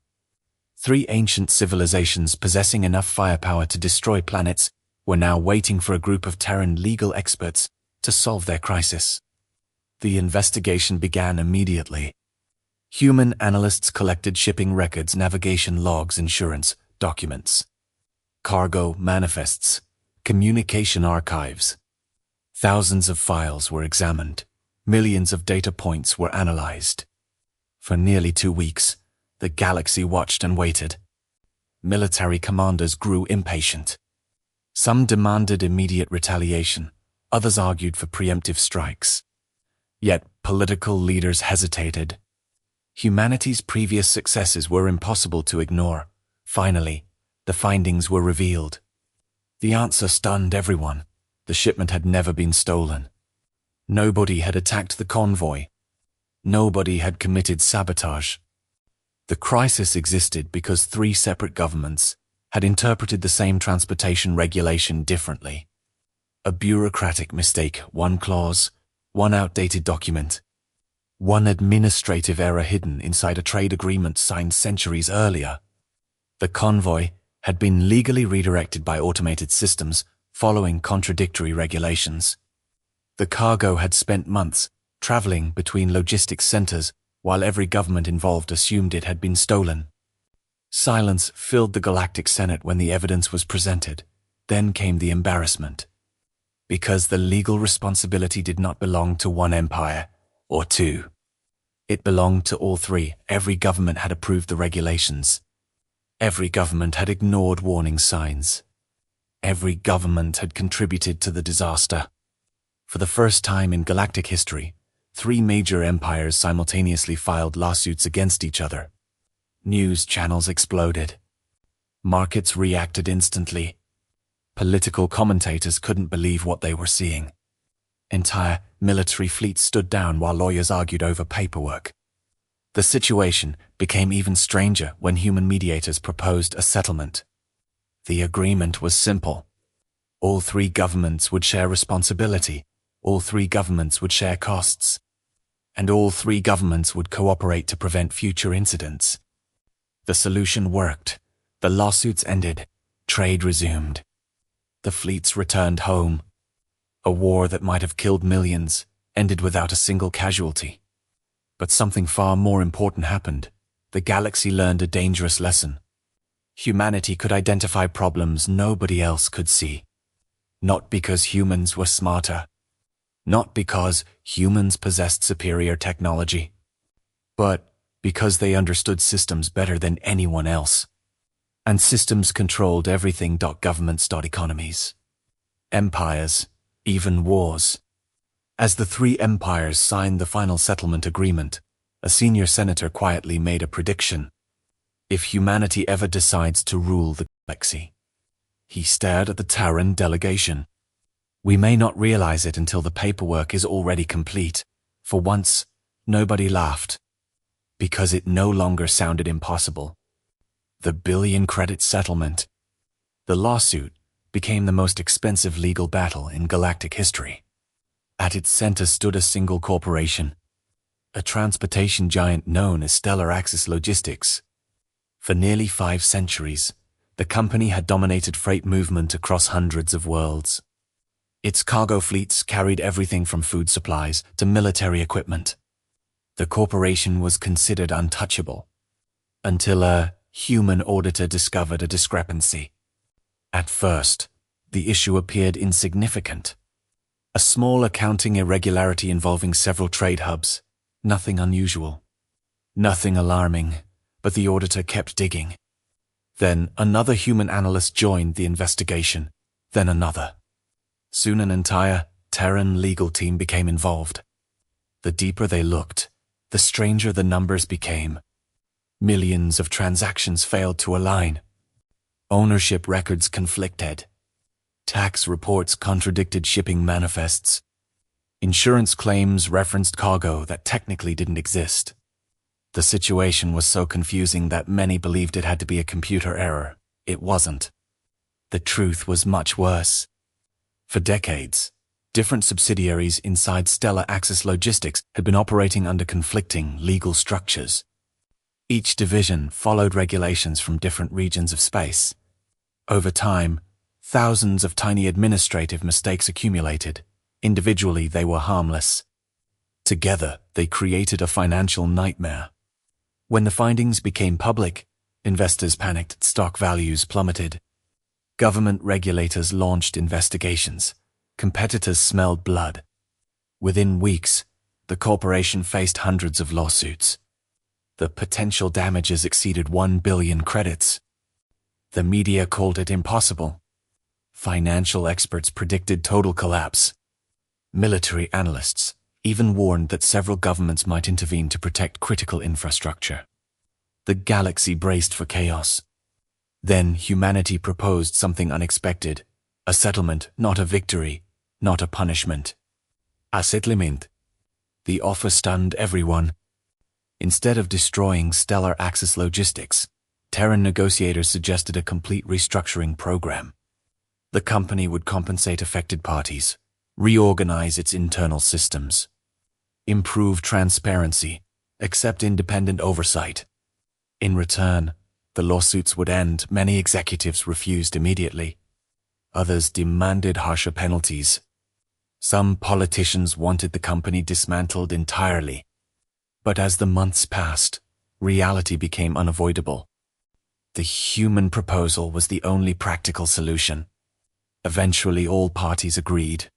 [SPEAKER 1] Three ancient civilizations possessing enough firepower to destroy planets were now waiting for a group of Terran legal experts to solve their crisis. The investigation began immediately. Human analysts collected shipping records, navigation logs, insurance documents, cargo manifests, communication archives. Thousands of files were examined. Millions of data points were analyzed. For nearly 2 weeks, the galaxy watched and waited. Military commanders grew impatient. Some demanded immediate retaliation. Others argued for preemptive strikes. Yet political leaders hesitated. Humanity's previous successes were impossible to ignore. Finally, the findings were revealed. The answer stunned everyone. The shipment had never been stolen. Nobody had attacked the convoy. Nobody had committed sabotage. The crisis existed because 3 separate governments had interpreted the same transportation regulation differently. A bureaucratic mistake, one clause, one outdated document, one administrative error hidden inside a trade agreement signed centuries earlier. The convoy had been legally redirected by automated systems following contradictory regulations. The cargo had spent months traveling between logistics centers while every government involved assumed it had been stolen. Silence filled the Galactic Senate when the evidence was presented. Then came the embarrassment. Because the legal responsibility did not belong to one empire or two. It belonged to all three. Every government had approved the regulations. Every government had ignored warning signs. Every government had contributed to the disaster. For the first time in galactic history, three major empires simultaneously filed lawsuits against each other. News channels exploded. Markets reacted instantly. Political commentators couldn't believe what they were seeing. Entire military fleets stood down while lawyers argued over paperwork. The situation became even stranger when human mediators proposed a settlement. The agreement was simple. All three governments would share responsibility, all three governments would share costs, and all three governments would cooperate to prevent future incidents. The solution worked. The lawsuits ended. Trade resumed. The fleets returned home. A war that might have killed millions ended without a single casualty. But something far more important happened. The galaxy learned a dangerous lesson. Humanity could identify problems nobody else could see. Not because humans were smarter. Not because humans possessed superior technology. But because they understood systems better than anyone else. And systems controlled everything. Governments. Economies. Empires. Even wars. As the three empires signed the final settlement agreement, a senior senator quietly made a prediction. If humanity ever decides to rule the galaxy. He stared at the Terran delegation. We may not realize it until the paperwork is already complete. For once, nobody laughed. Because it no longer sounded impossible. The billion-credit settlement. The lawsuit became the most expensive legal battle in galactic history. At its center stood a single corporation, a transportation giant known as Stellar Axis Logistics. For nearly 5 centuries, the company had dominated freight movement across hundreds of worlds. Its cargo fleets carried everything from food supplies to military equipment. The corporation was considered untouchable, until a human auditor discovered a discrepancy. At first, the issue appeared insignificant. A small accounting irregularity involving several trade hubs. Nothing unusual. Nothing alarming, but the auditor kept digging. Then another human analyst joined the investigation, then another. Soon an entire Terran legal team became involved. The deeper they looked, the stranger the numbers became. Millions of transactions failed to align. Ownership records conflicted. Tax reports contradicted shipping manifests. Insurance claims referenced cargo that technically didn't exist. The situation was so confusing that many believed it had to be a computer error. It wasn't. The truth was much worse. For decades, different subsidiaries inside Stellar Axis Logistics had been operating under conflicting legal structures. Each division followed regulations from different regions of space. Over time, thousands of tiny administrative mistakes accumulated. Individually, they were harmless. Together, they created a financial nightmare. When the findings became public, investors panicked, stock values plummeted. Government regulators launched investigations. Competitors smelled blood. Within weeks, the corporation faced hundreds of lawsuits. The potential damages exceeded 1 billion credits. The media called it impossible. Financial experts predicted total collapse. Military analysts even warned that several governments might intervene to protect critical infrastructure. The galaxy braced for chaos. Then humanity proposed something unexpected. A settlement, not a victory, not a punishment. A settlement. The offer stunned everyone. Instead of destroying Stellar Axis Logistics, Terran negotiators suggested a complete restructuring program. The company would compensate affected parties, reorganize its internal systems, improve transparency, accept independent oversight. In return, the lawsuits would end. Many executives refused immediately. Others demanded harsher penalties. Some politicians wanted the company dismantled entirely. But as the months passed, reality became unavoidable. The human proposal was the only practical solution. Eventually, all parties agreed.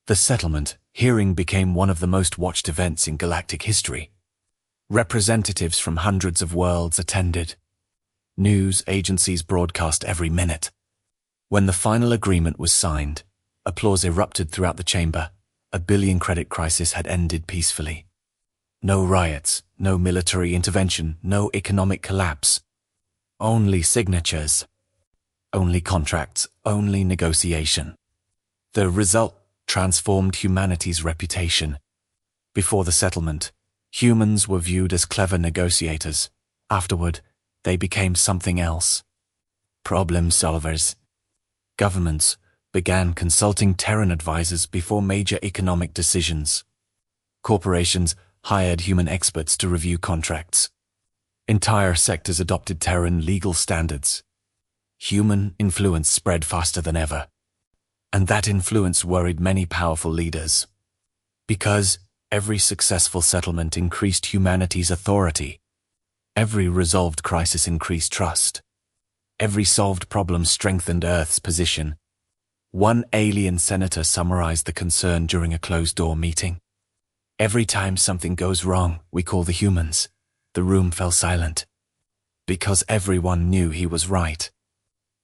[SPEAKER 1] The settlement hearing became one of the most watched events in galactic history. Representatives from hundreds of worlds attended. News agencies broadcast every minute. When the final agreement was signed, applause erupted throughout the chamber. A billion-credit crisis had ended peacefully. No riots, no military intervention, no economic collapse. Only signatures. Only contracts, only negotiation. The result transformed humanity's reputation. Before the settlement, humans were viewed as clever negotiators. Afterward, they became something else. Problem solvers. Governments began consulting Terran advisors before major economic decisions. Corporations hired human experts to review contracts. Entire sectors adopted Terran legal standards. Human influence spread faster than ever. And that influence worried many powerful leaders. Because every successful settlement increased humanity's authority. Every resolved crisis increased trust. Every solved problem strengthened Earth's position. One alien senator summarized the concern during a closed-door meeting. Every time something goes wrong, we call the humans. The room fell silent. Because everyone knew he was right.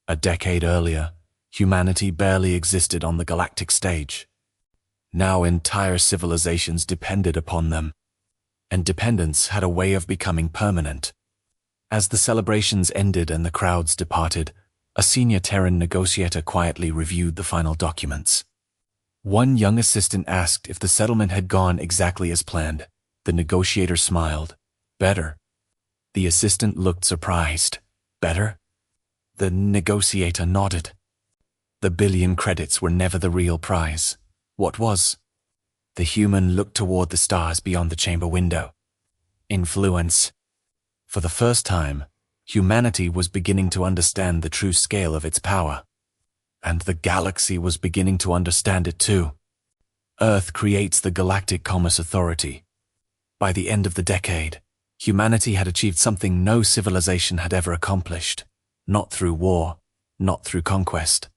[SPEAKER 1] A decade earlier, humanity barely existed on the galactic stage. Now entire civilizations depended upon them. And dependence had a way of becoming permanent. As the celebrations ended and the crowds departed, a senior Terran negotiator quietly reviewed the final documents. One young assistant asked if the settlement had gone exactly as planned. The negotiator smiled. Better. The assistant looked surprised. Better? The negotiator nodded. The billion credits were never the real prize. What was? The human looked toward the stars beyond the chamber window. Influence. For the first time, humanity was beginning to understand the true scale of its power. And the galaxy was beginning to understand it too. Earth creates the Galactic Commerce Authority. By the end of the decade, humanity had achieved something no civilization had ever accomplished. Not through war, not through conquest,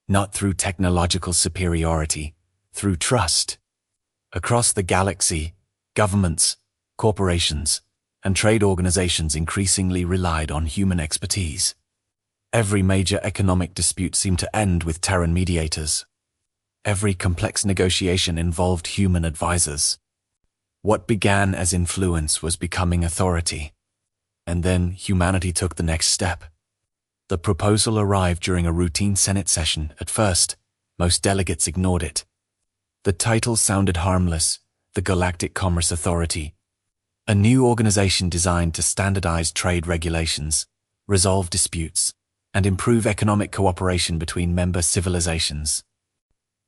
[SPEAKER 1] not through technological superiority, through trust. Across the galaxy, governments, corporations, and trade organizations increasingly relied on human expertise. Every major economic dispute seemed to end with Terran mediators. Every complex negotiation involved human advisors. What began as influence was becoming authority. And then humanity took the next step. The proposal arrived during a routine Senate session. At first, most delegates ignored it. The title sounded harmless, the Galactic Commerce Authority. A new organization designed to standardize trade regulations, resolve disputes, and improve economic cooperation between member civilizations.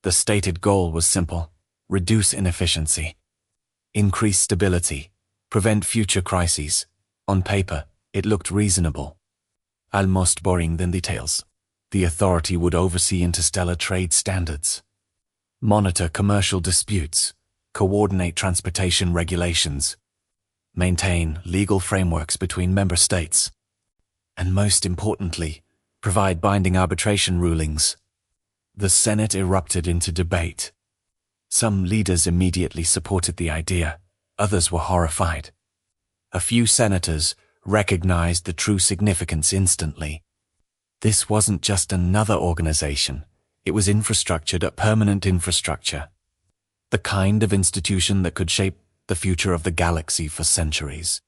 [SPEAKER 1] The stated goal was simple: reduce inefficiency, increase stability, prevent future crises. On paper, it looked reasonable. Almost boring than details. The authority would oversee interstellar trade standards, monitor commercial disputes, coordinate transportation regulations, maintain legal frameworks between member states, and most importantly, provide binding arbitration rulings. The Senate erupted into debate. Some leaders immediately supported the idea, others were horrified. A few senators recognized the true significance instantly. This wasn't just another organization, it was infrastructure, a permanent infrastructure. The kind of institution that could shape the future of the galaxy for centuries.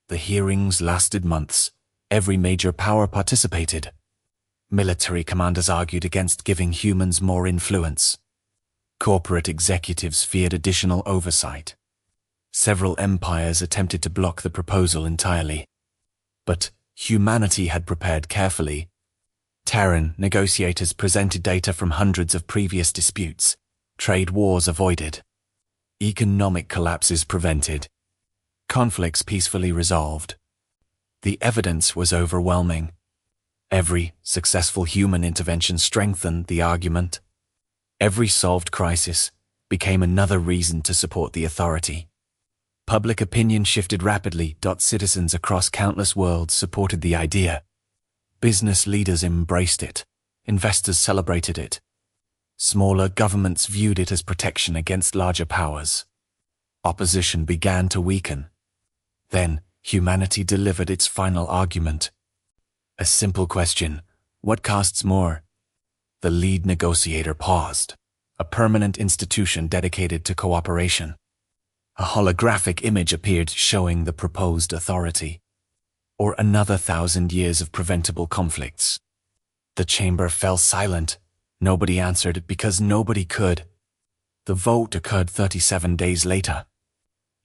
[SPEAKER 1] The hearings lasted months. Every major power participated. Military commanders argued against giving humans more influence. Corporate executives feared additional oversight. Several empires attempted to block the proposal entirely. But humanity had prepared carefully. Terran negotiators presented data from hundreds of previous disputes, trade wars avoided, economic collapses prevented, conflicts peacefully resolved. The evidence was overwhelming. Every successful human intervention strengthened the argument. Every solved crisis became another reason to support the authority. Public opinion shifted rapidly. Citizens across countless worlds supported the idea. Business leaders embraced it. Investors celebrated it. Smaller governments viewed it as protection against larger powers. Opposition began to weaken. Then, humanity delivered its final argument. A simple question: what costs more? The lead negotiator paused. A permanent institution dedicated to cooperation. A holographic image appeared showing the proposed authority. Or another 1,000 years of preventable conflicts. The chamber fell silent. Nobody answered because nobody could. The vote occurred 37 days later.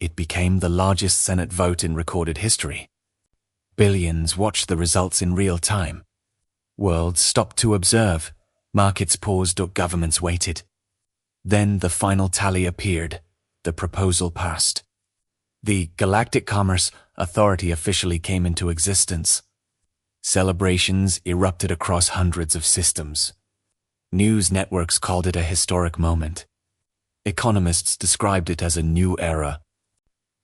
[SPEAKER 1] It became the largest Senate vote in recorded history. Billions watched the results in real time. Worlds stopped to observe. Markets paused. Governments waited. Then the final tally appeared. The proposal passed. The Galactic Commerce Authority officially came into existence. Celebrations erupted across hundreds of systems. News networks called it a historic moment. Economists described it as a new era.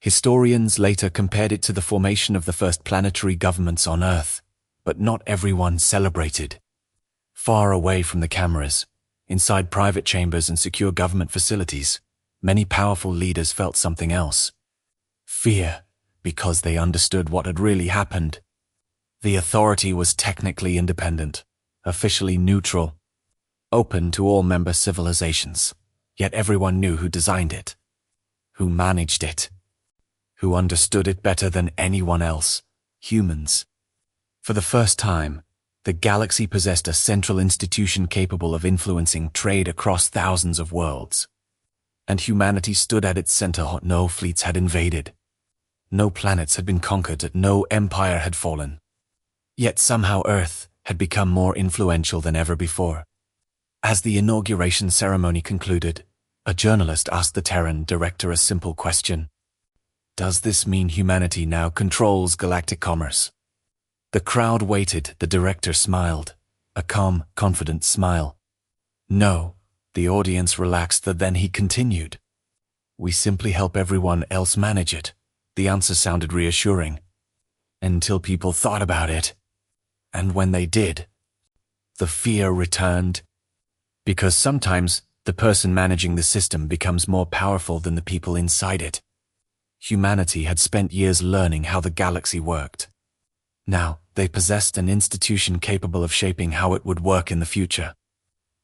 [SPEAKER 1] Historians later compared it to the formation of the first planetary governments on Earth, but not everyone celebrated. Far away from the cameras, inside private chambers and secure government facilities, many powerful leaders felt something else. Fear, because they understood what had really happened. The authority was technically independent, officially neutral, open to all member civilizations, yet everyone knew who designed it, who managed it, who understood it better than anyone else: humans. For the first time, the galaxy possessed a central institution capable of influencing trade across thousands of worlds. And humanity stood at its center. No fleets had invaded. No planets had been conquered. No empire had fallen. Yet somehow Earth had become more influential than ever before. As the inauguration ceremony concluded, a journalist asked the Terran director a simple question. Does this mean humanity now controls galactic commerce? The crowd waited. The director smiled, a calm, confident smile. No. The audience relaxed. Then he continued. We simply help everyone else manage it. The answer sounded reassuring. Until people thought about it. And when they did, the fear returned. Because sometimes the person managing the system becomes more powerful than the people inside it. Humanity had spent years learning how the galaxy worked. Now, they possessed an institution capable of shaping how it would work in the future.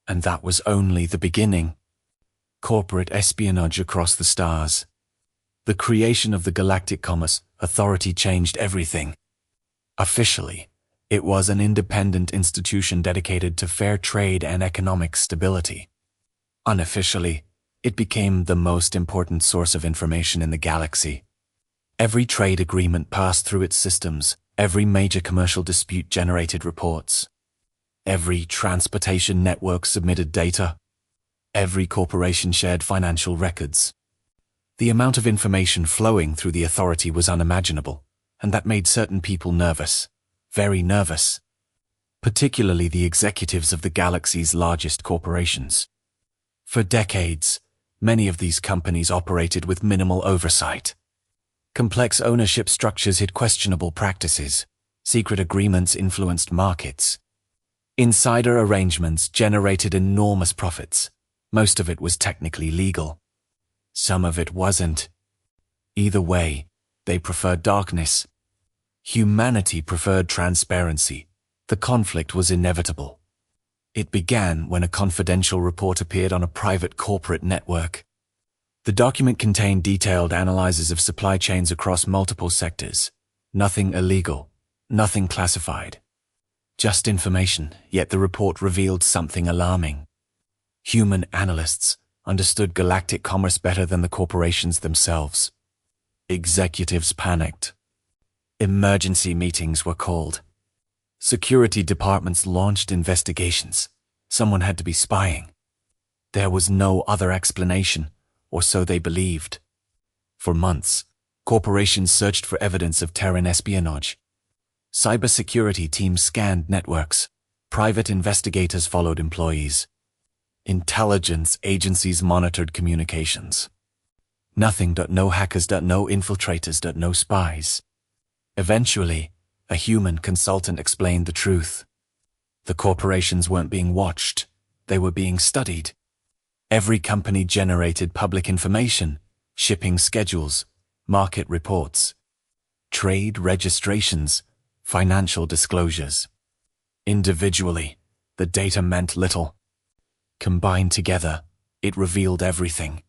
[SPEAKER 1] And that was only the beginning. Corporate espionage across the stars. The creation of the Galactic Commerce Authority changed everything. Officially, it was an independent institution dedicated to fair trade and economic stability. Unofficially, it became the most important source of information in the galaxy. Every trade agreement passed through its systems. Every major commercial dispute generated reports. Every transportation network submitted data. Every corporation shared financial records. The amount of information flowing through the authority was unimaginable, and that made certain people nervous, very nervous, particularly the executives of the galaxy's largest corporations. For decades, many of these companies operated with minimal oversight. Complex ownership structures hid questionable practices. Secret agreements influenced markets. Insider arrangements generated enormous profits. Most of it was technically legal. Some of it wasn't. Either way, they preferred darkness. Humanity preferred transparency. The conflict was inevitable. It began when a confidential report appeared on a private corporate network. The document contained detailed analyses of supply chains across multiple sectors. Nothing illegal, nothing classified. Just information, yet the report revealed something alarming. Human analysts understood galactic commerce better than the corporations themselves. Executives panicked. Emergency meetings were called. Security departments launched investigations. Someone had to be spying. There was no other explanation, or so they believed. For months, corporations searched for evidence of Terran espionage. Cybersecurity teams scanned networks. Private investigators followed employees. Intelligence agencies monitored communications. Nothing. No hackers. No infiltrators. No spies. Eventually, a human consultant explained the truth. The corporations weren't being watched. They were being studied. Every company generated public information, shipping schedules, market reports, trade registrations, financial disclosures. Individually, the data meant little. Combined together, it revealed everything.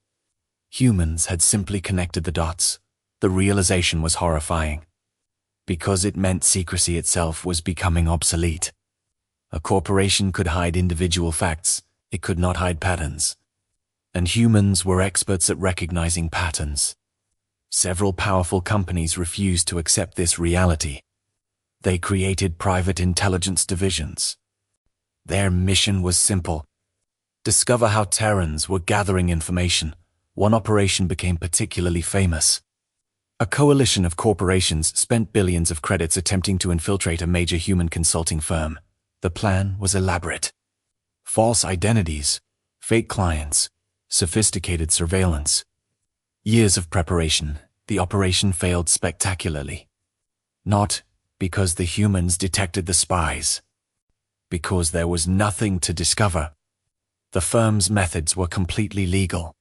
[SPEAKER 1] Humans had simply connected the dots. The realization was horrifying. Because it meant secrecy itself was becoming obsolete. A corporation could hide individual facts, it could not hide patterns. And humans were experts at recognizing patterns. Several powerful companies refused to accept this reality. They created private intelligence divisions. Their mission was simple: discover how Terrans were gathering information. One operation became particularly famous. A coalition of corporations spent billions of credits attempting to infiltrate a major human consulting firm. The plan was elaborate. False identities, fake clients, sophisticated surveillance. Years of preparation, the operation failed spectacularly. Not because the humans detected the spies. Because there was nothing to discover. The firm's methods were completely legal.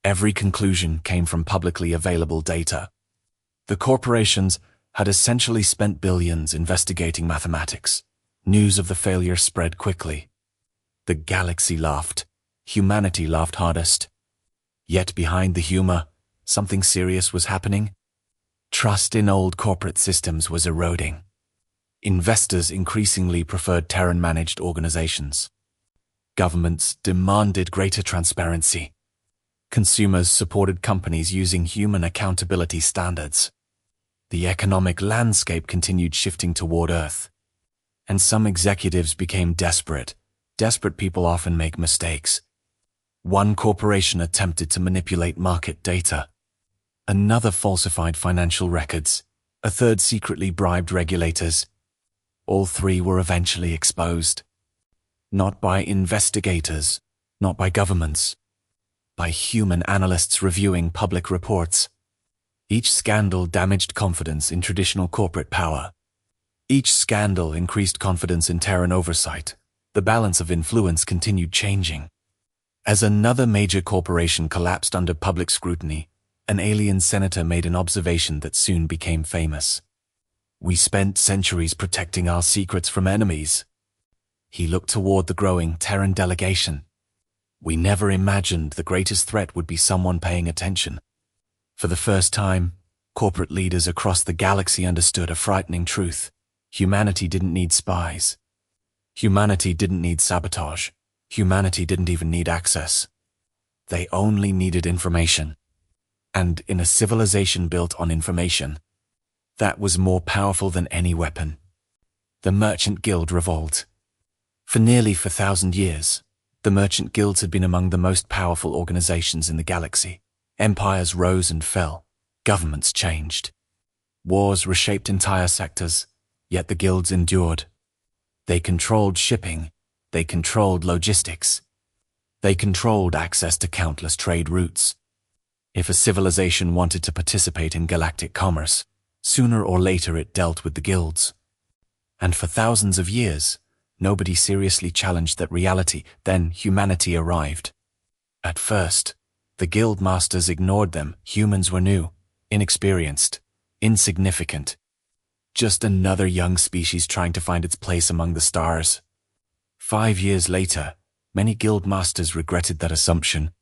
[SPEAKER 1] Every conclusion came from publicly available data. The corporations had essentially spent billions investigating mathematics. News of the failure spread quickly. The galaxy laughed. Humanity laughed hardest. Yet behind the humor, something serious was happening. Trust in old corporate systems was eroding. Investors increasingly preferred Terran-managed organizations. Governments demanded greater transparency. Consumers supported companies using human accountability standards. The economic landscape continued shifting toward Earth. And some executives became desperate. Desperate people often make mistakes. One corporation attempted to manipulate market data. Another falsified financial records. A third secretly bribed regulators. All three were eventually exposed. Not by investigators, not by governments, by human analysts reviewing public reports. Each scandal damaged confidence in traditional corporate power. Each scandal increased confidence in Terran oversight. The balance of influence continued changing. As another major corporation collapsed under public scrutiny, an alien senator made an observation that soon became famous. "We spent centuries protecting our secrets from enemies." He looked toward the growing Terran delegation. "We never imagined the greatest threat would be someone paying attention." For the first time, corporate leaders across the galaxy understood a frightening truth. Humanity didn't need spies. Humanity didn't need sabotage. Humanity didn't even need access. They only needed information. And in a civilization built on information, that was more powerful than any weapon. The Merchant Guild Revolt. For nearly 4,000 years, the merchant guilds had been among the most powerful organizations in the galaxy. Empires rose and fell. Governments changed. Wars reshaped entire sectors, yet the guilds endured. They controlled shipping. They controlled logistics. They controlled access to countless trade routes. If a civilization wanted to participate in galactic commerce, sooner or later it dealt with the guilds. And for thousands of years, nobody seriously challenged that reality. Then humanity arrived. At first, the guild masters ignored them. Humans were new, inexperienced, insignificant. Just another young species trying to find its place among the stars. 5 years later, many guild masters regretted that assumption.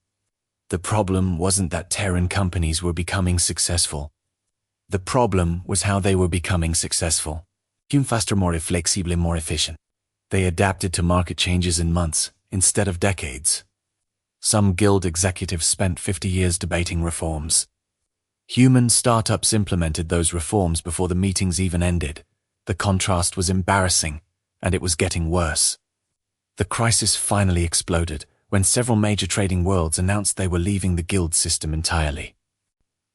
[SPEAKER 1] The problem wasn't that Terran companies were becoming successful. The problem was how they were becoming successful. Faster, more flexible, more efficient. They adapted to market changes in months, instead of decades. Some guild executives spent 50 years debating reforms. Human startups implemented those reforms before the meetings even ended. The contrast was embarrassing, and it was getting worse. The crisis finally exploded when several major trading worlds announced they were leaving the guild system entirely.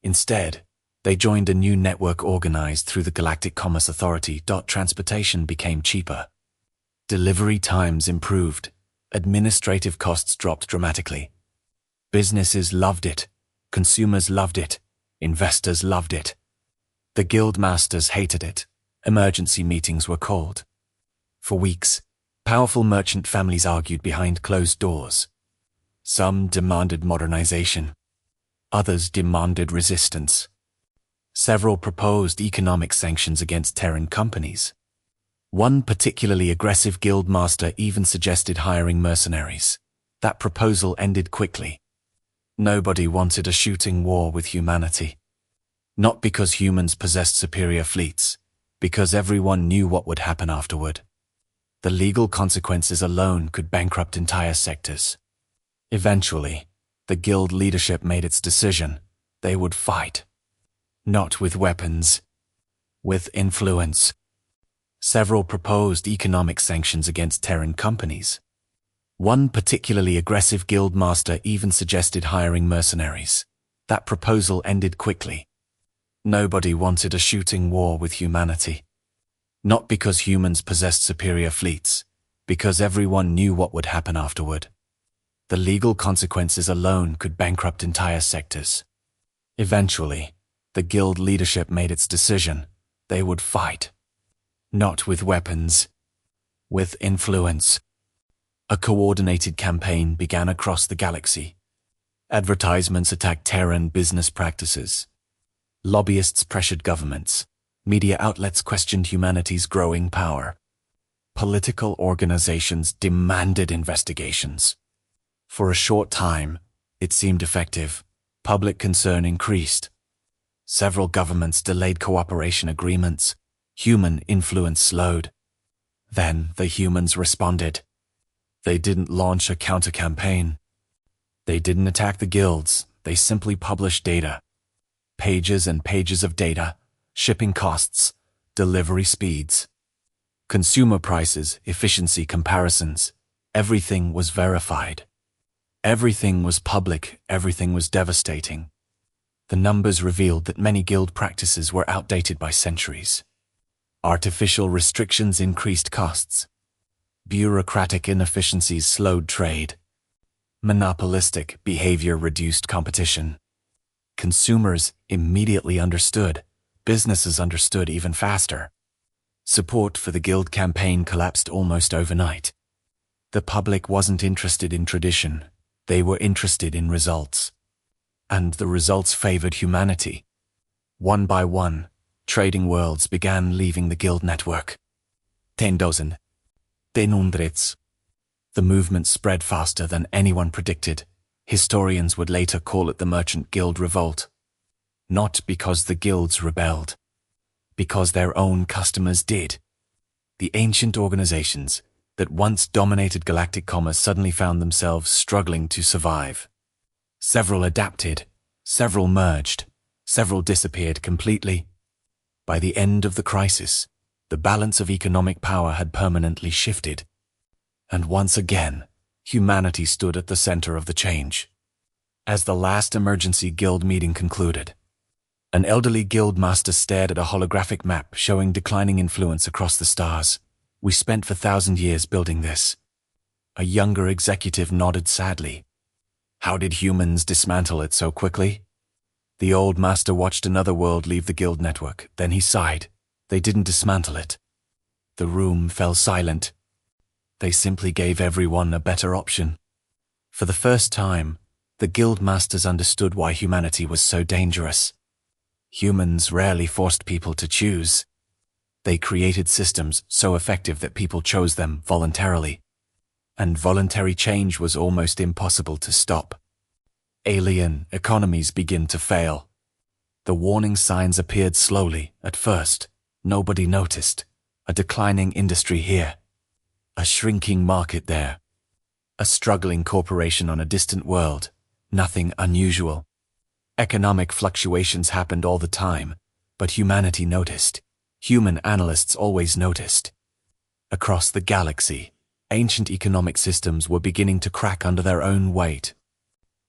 [SPEAKER 1] Instead, they joined a new network organized through the Galactic Commerce Authority. Transportation became cheaper. Delivery times improved. Administrative costs dropped dramatically. Businesses loved it. Consumers loved it. Investors loved it. The guild masters hated it. Emergency meetings were called. For weeks, powerful merchant families argued behind closed doors. Some demanded modernization. Others demanded resistance. Several proposed economic sanctions against Terran companies. One particularly aggressive guild master even suggested hiring mercenaries. That proposal ended quickly. Nobody wanted a shooting war with humanity. Not because humans possessed superior fleets, because everyone knew what would happen afterward. The legal consequences alone could bankrupt entire sectors. Eventually, the guild leadership made its decision. They would fight. Not with weapons. With influence. Several proposed economic sanctions against Terran companies. One particularly aggressive guild master even suggested hiring mercenaries. That proposal ended quickly. Nobody wanted a shooting war with humanity. Not because humans possessed superior fleets, because everyone knew what would happen afterward. The legal consequences alone could bankrupt entire sectors. Eventually, the guild leadership made its decision. They would fight. Not with weapons. With influence. A coordinated campaign began across the galaxy. Advertisements attacked Terran business practices. Lobbyists pressured governments. Media outlets questioned humanity's growing power. Political organizations demanded investigations. For a short time, it seemed effective. Public concern increased. Several governments delayed cooperation agreements. Human influence slowed. Then the humans responded. They didn't launch a counter-campaign. They didn't attack the guilds. They simply published data. Pages and pages of data. Shipping costs. Delivery speeds. Consumer prices, efficiency comparisons. Everything was verified. Everything was public. Everything was devastating. The numbers revealed that many guild practices were outdated by centuries. Artificial restrictions increased costs. Bureaucratic inefficiencies slowed trade. Monopolistic behavior reduced competition. Consumers immediately understood. Businesses understood even faster. Support for the guild campaign collapsed almost overnight. The public wasn't interested in tradition. They were interested in results. And the results favored humanity. One by one, trading worlds began leaving the guild network. 10,000. 10 The movement spread faster than anyone predicted. Historians would later call it the Merchant Guild Revolt. Not because the guilds rebelled. Because their own customers did. The ancient organizations that once dominated galactic commerce suddenly found themselves struggling to survive. Several adapted, several merged, several disappeared completely. By the end of the crisis, the balance of economic power had permanently shifted. And once again, humanity stood at the center of the change. As the last emergency guild meeting concluded, an elderly guild master stared at a holographic map showing declining influence across the stars. We spent for 1,000 years building this. A younger executive nodded sadly. How did humans dismantle it so quickly? The old master watched another world leave the guild network. Then he sighed. They didn't dismantle it. The room fell silent. They simply gave everyone a better option. For the first time, the guild masters understood why humanity was so dangerous. Humans rarely forced people to choose. They created systems so effective that people chose them voluntarily. And voluntary change was almost impossible to stop. Alien economies begin to fail. The warning signs appeared slowly at first. Nobody noticed. A declining industry here. A shrinking market there. A struggling corporation on a distant world. Nothing unusual. Economic fluctuations happened all the time, but humanity noticed. Human analysts always noticed. Across the galaxy, Ancient economic systems were beginning to crack under their own weight.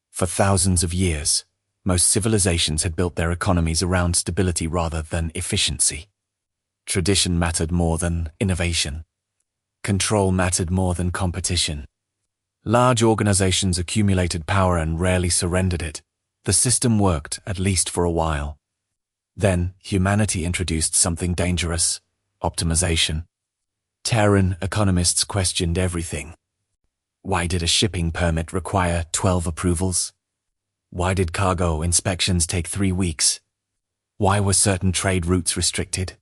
[SPEAKER 1] For thousands of years, most civilizations had built their economies around stability rather than efficiency. Tradition mattered more than innovation. Control mattered more than competition. Large organizations accumulated power and rarely surrendered it. The system worked, at least for a while. Then, humanity introduced something dangerous: optimization. Terran economists questioned everything. Why did a shipping permit require 12 approvals? Why did cargo inspections take 3 weeks? Why were certain trade routes restricted?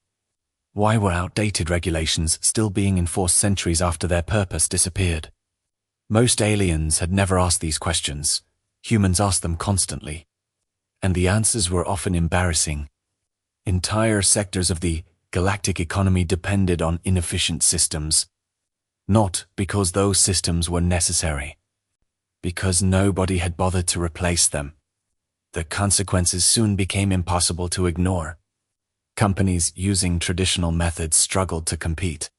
[SPEAKER 1] Why were outdated regulations still being enforced centuries after their purpose disappeared? Most aliens had never asked these questions. Humans asked them constantly. And the answers were often embarrassing. Entire sectors of the galactic economy depended on inefficient systems. Not because those systems were necessary. Because nobody had bothered to replace them. The consequences soon became impossible to ignore. Companies using traditional methods struggled to compete.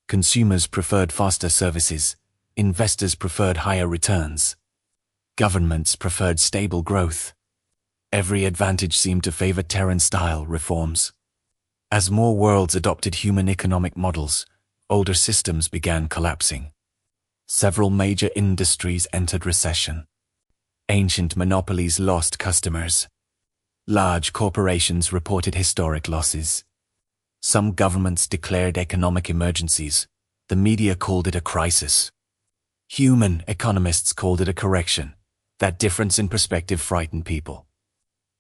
[SPEAKER 1] Consumers preferred faster services. Investors preferred higher returns. Governments preferred stable growth. Every advantage seemed to favor Terran-style reforms. As more worlds adopted human economic models, older systems began collapsing. Several major industries entered recession. Ancient monopolies lost customers. Large corporations reported historic losses. Some governments declared economic emergencies. The media called it a crisis. Human economists called it a correction. That difference in perspective frightened people.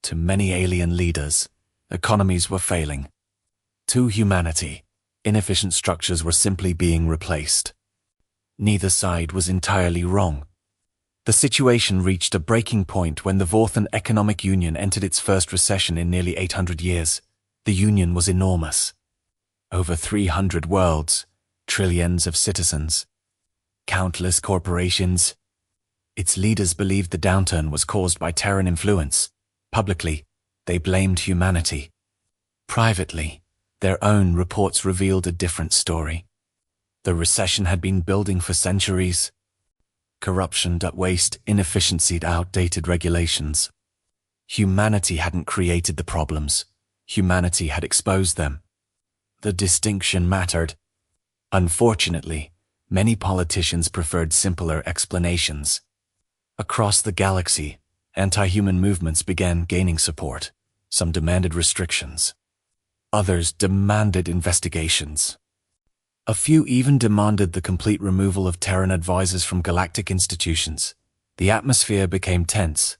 [SPEAKER 1] To many alien leaders, economies were failing. To humanity, inefficient structures were simply being replaced. Neither side was entirely wrong. The situation reached a breaking point when the Vorthan Economic Union entered its first recession in nearly 800 years. The union was enormous. Over 300 worlds, trillions of citizens, countless corporations. Its leaders believed the downturn was caused by Terran influence. Publicly, they blamed humanity. Privately, their own reports revealed a different story. The recession had been building for centuries. Corruption, waste, inefficiency, outdated regulations. Humanity hadn't created the problems. Humanity had exposed them. The distinction mattered. Unfortunately, many politicians preferred simpler explanations. Across the galaxy, anti-human movements began gaining support. Some demanded restrictions. Others demanded investigations. A few even demanded the complete removal of Terran advisors from galactic institutions. The atmosphere became tense.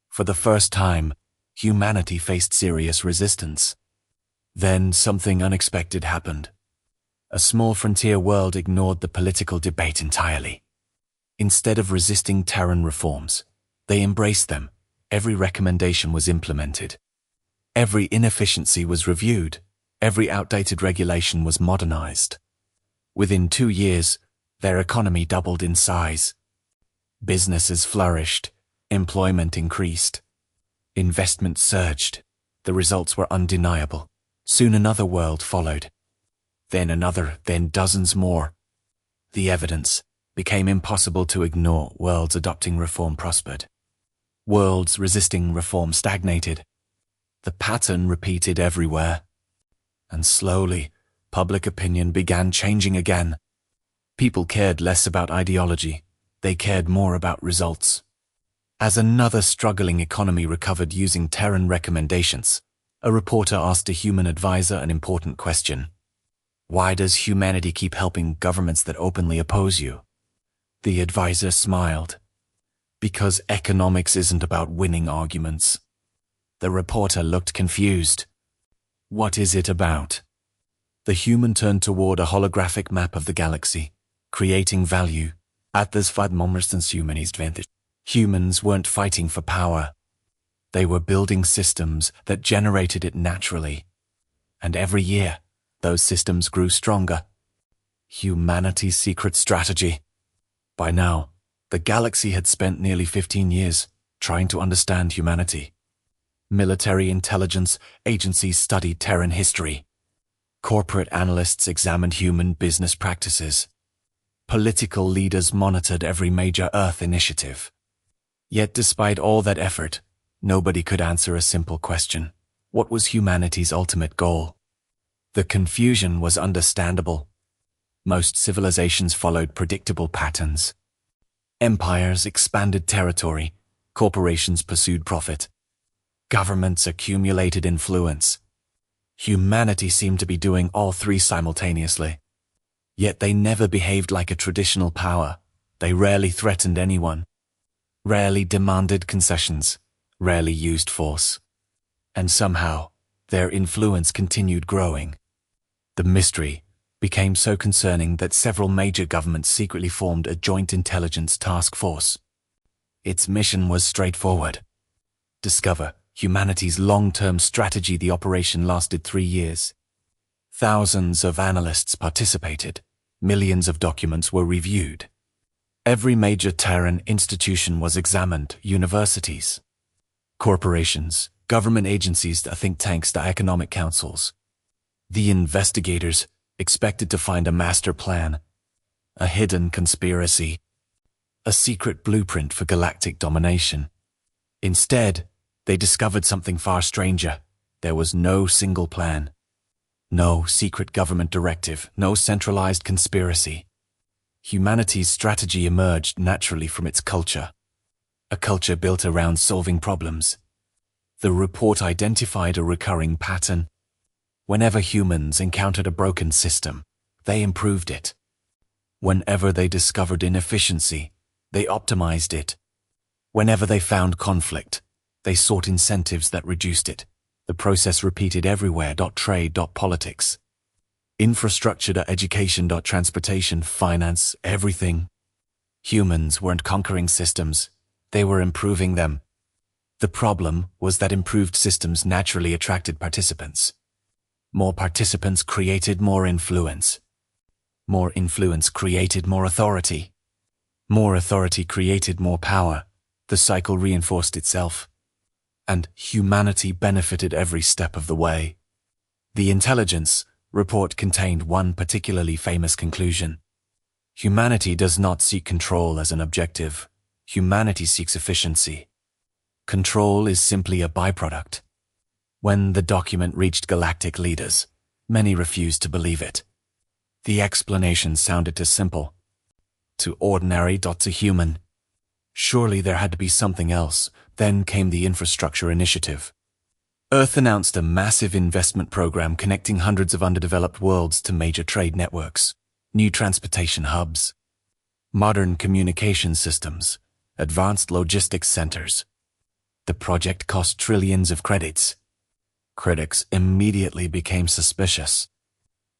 [SPEAKER 1] For the first time, humanity faced serious resistance. Then something unexpected happened. A small frontier world ignored the political debate entirely. Instead of resisting Terran reforms, they embraced them. Every recommendation was implemented. Every inefficiency was reviewed. Every outdated regulation was modernized. Within 2 years, their economy doubled in size. Businesses flourished. Employment increased. Investment surged. The results were undeniable. Soon another world followed. Then another, then dozens more. The evidence became impossible to ignore. Worlds adopting reform prospered. Worlds resisting reform stagnated. The pattern repeated everywhere. And slowly, public opinion began changing again. People cared less about ideology. They cared more about results. As another struggling economy recovered using Terran recommendations, a reporter asked a human advisor an important question. Why does humanity keep helping governments that openly oppose you? The advisor smiled. Because economics isn't about winning arguments. The reporter looked confused. What is it about? The human turned toward a holographic map of the galaxy, creating value. At this humanist. Humans weren't fighting for power. They were building systems that generated it naturally. And every year, those systems grew stronger. Humanity's secret strategy. By now, the galaxy had spent nearly 15 years trying to understand humanity. Military intelligence agencies studied Terran history. Corporate analysts examined human business practices. Political leaders monitored every major Earth initiative. Yet despite all that effort, nobody could answer a simple question. What was humanity's ultimate goal? The confusion was understandable. Most civilizations followed predictable patterns. Empires expanded territory, corporations pursued profit. Governments accumulated influence. Humanity seemed to be doing all three simultaneously. Yet they never behaved like a traditional power. They rarely threatened anyone, rarely demanded concessions, rarely used force. And somehow, their influence continued growing. The mystery became so concerning that several major governments secretly formed a joint intelligence task force. Its mission was straightforward: discover humanity's long-term strategy. The operation lasted 3 years. Thousands of analysts participated. Millions of documents were reviewed. Every major Terran institution was examined: universities, corporations, government agencies, the think tanks, the economic councils. The investigators expected to find a master plan, a hidden conspiracy, a secret blueprint for galactic domination. Instead, they discovered something far stranger. There was no single plan. No secret government directive, no centralized conspiracy. Humanity's strategy emerged naturally from its culture. A culture built around solving problems. The report identified a recurring pattern. Whenever humans encountered a broken system, they improved it. Whenever they discovered inefficiency, they optimized it. Whenever they found conflict, they sought incentives that reduced it. The process repeated everywhere: trade, politics, infrastructure, education, transportation, finance, everything. Humans weren't conquering systems, they were improving them. The problem was that improved systems naturally attracted participants. More participants created more influence. More influence created more authority. More authority created more power. The cycle reinforced itself. And humanity benefited every step of the way. The intelligence report contained one particularly famous conclusion. Humanity does not seek control as an objective. Humanity seeks efficiency. Control is simply a byproduct. When the document reached galactic leaders, many refused to believe it. The explanation sounded too simple. Too ordinary, too human. Surely there had to be something else. Then came the Infrastructure Initiative. Earth announced a massive investment program connecting hundreds of underdeveloped worlds to major trade networks, new transportation hubs, modern communication systems, advanced logistics centers. The project cost trillions of credits. Critics immediately became suspicious.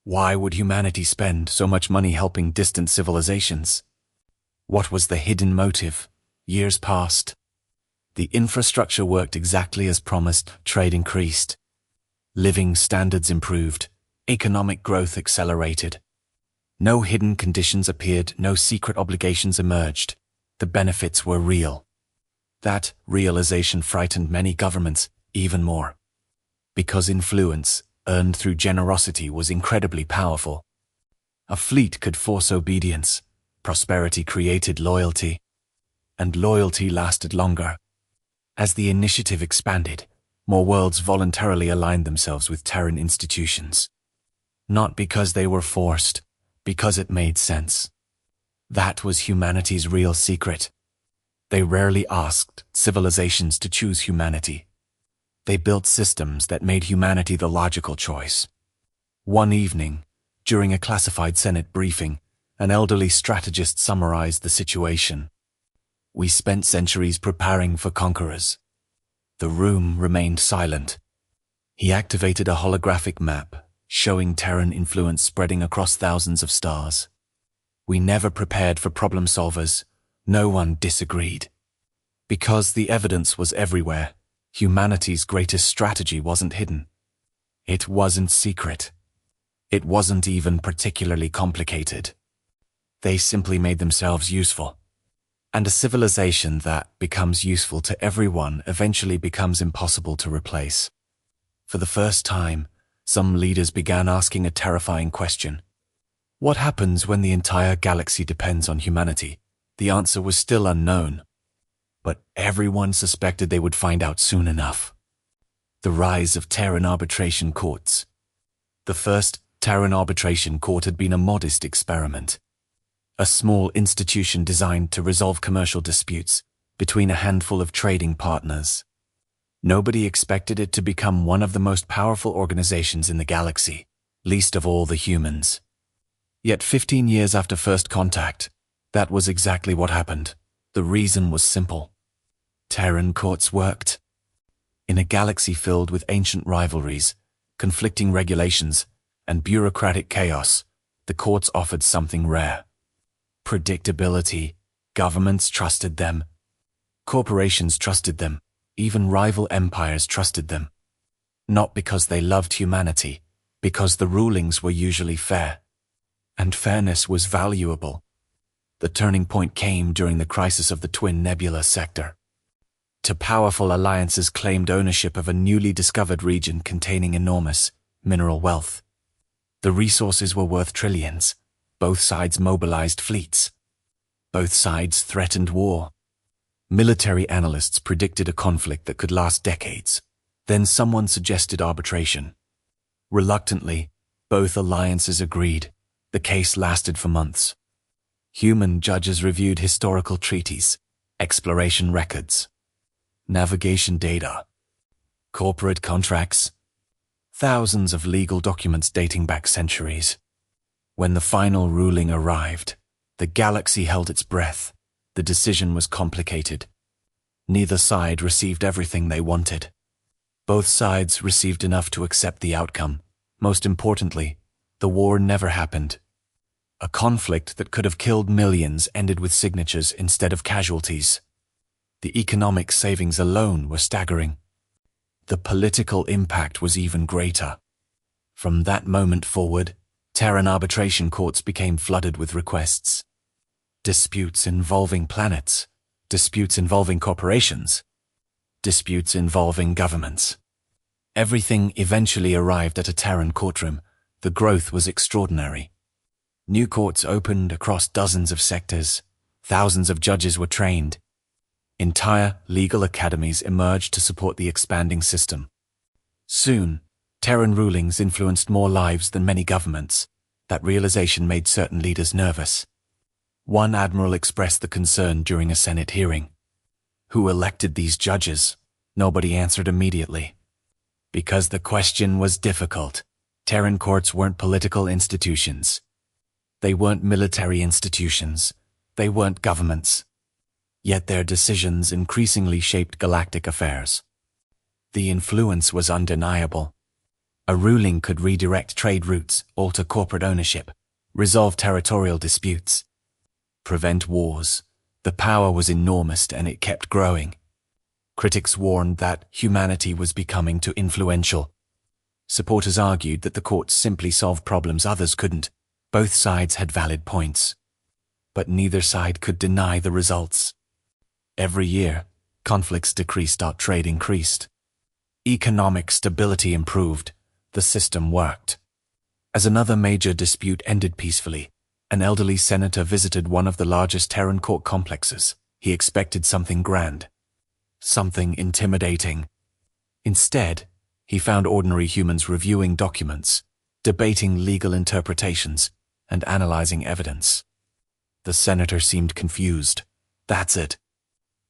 [SPEAKER 1] Why would humanity spend so much money helping distant civilizations? What was the hidden motive? Years passed. The infrastructure worked exactly as promised. Trade increased. Living standards improved. Economic growth accelerated. No hidden conditions appeared. No secret obligations emerged. The benefits were real. That realization frightened many governments even more. Because influence, earned through generosity, was incredibly powerful. A fleet could force obedience. Prosperity created loyalty. And loyalty lasted longer. As the initiative expanded, more worlds voluntarily aligned themselves with Terran institutions. Not because they were forced, because it made sense. That was humanity's real secret. They rarely asked civilizations to choose humanity. They built systems that made humanity the logical choice. One evening, during a classified Senate briefing, an elderly strategist summarized the situation. We spent centuries preparing for conquerors. The room remained silent. He activated a holographic map, showing Terran influence spreading across thousands of stars. We never prepared for problem solvers. No one disagreed. Because the evidence was everywhere, humanity's greatest strategy wasn't hidden. It wasn't secret. It wasn't even particularly complicated. They simply made themselves useful. And a civilization that becomes useful to everyone eventually becomes impossible to replace. For the first time, some leaders began asking a terrifying question. What happens when the entire galaxy depends on humanity? The answer was still unknown. But everyone suspected they would find out soon enough. The rise of Terran arbitration courts. The first Terran arbitration court had been a modest experiment. A small institution designed to resolve commercial disputes between a handful of trading partners. Nobody expected it to become one of the most powerful organizations in the galaxy, least of all the humans. Yet 15 years after first contact, that was exactly what happened. The reason was simple. Terran courts worked. In a galaxy filled with ancient rivalries, conflicting regulations, and bureaucratic chaos, the courts offered something rare. Predictability. Governments trusted them. Corporations trusted them. Even rival empires trusted them. Not because they loved humanity, because the rulings were usually fair. And fairness was valuable. The turning point came during the crisis of the Twin Nebula sector. Two powerful alliances claimed ownership of a newly discovered region containing enormous mineral wealth. The resources were worth trillions. Both sides mobilized fleets. Both sides threatened war. Military analysts predicted a conflict that could last decades. Then someone suggested arbitration. Reluctantly, both alliances agreed. The case lasted for months. Human judges reviewed historical treaties, exploration records, navigation data, corporate contracts, thousands of legal documents dating back centuries. When the final ruling arrived, the galaxy held its breath. The decision was complicated. Neither side received everything they wanted. Both sides received enough to accept the outcome. Most importantly, the war never happened. A conflict that could have killed millions ended with signatures instead of casualties. The economic savings alone were staggering. The political impact was even greater. From that moment forward, Terran arbitration courts became flooded with requests. Disputes involving planets, disputes involving corporations, disputes involving governments. Everything eventually arrived at a Terran courtroom. The growth was extraordinary. New courts opened across dozens of sectors. Thousands of judges were trained. Entire legal academies emerged to support the expanding system. Soon, Terran rulings influenced more lives than many governments. That realization made certain leaders nervous. One admiral expressed the concern during a Senate hearing. Who elected these judges? Nobody answered immediately. Because the question was difficult. Terran courts weren't political institutions. They weren't military institutions. They weren't governments. Yet their decisions increasingly shaped galactic affairs. The influence was undeniable. A ruling could redirect trade routes, alter corporate ownership, resolve territorial disputes, prevent wars. The power was enormous and it kept growing. Critics warned that humanity was becoming too influential. Supporters argued that the courts simply solved problems others couldn't. Both sides had valid points. But neither side could deny the results. Every year, conflicts decreased, trade increased. Economic stability improved. The system worked. As another major dispute ended peacefully, an elderly senator visited one of the largest Terran court complexes. He expected something grand, something intimidating. Instead, he found ordinary humans reviewing documents, debating legal interpretations, and analyzing evidence. The senator seemed confused. That's it.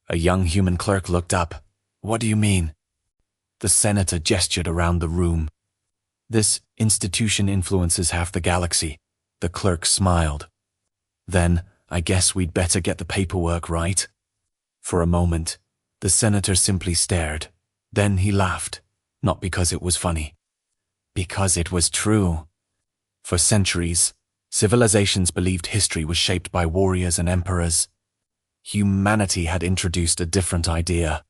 [SPEAKER 1] A young human clerk looked up. What do you mean? The senator gestured around the room. This institution influences half the galaxy. The clerk smiled. Then, I guess we'd better get the paperwork right. For a moment, the senator simply stared. Then he laughed. Not because it was funny. Because it was true. For centuries, civilizations believed history was shaped by warriors and emperors. Humanity had introduced a different idea.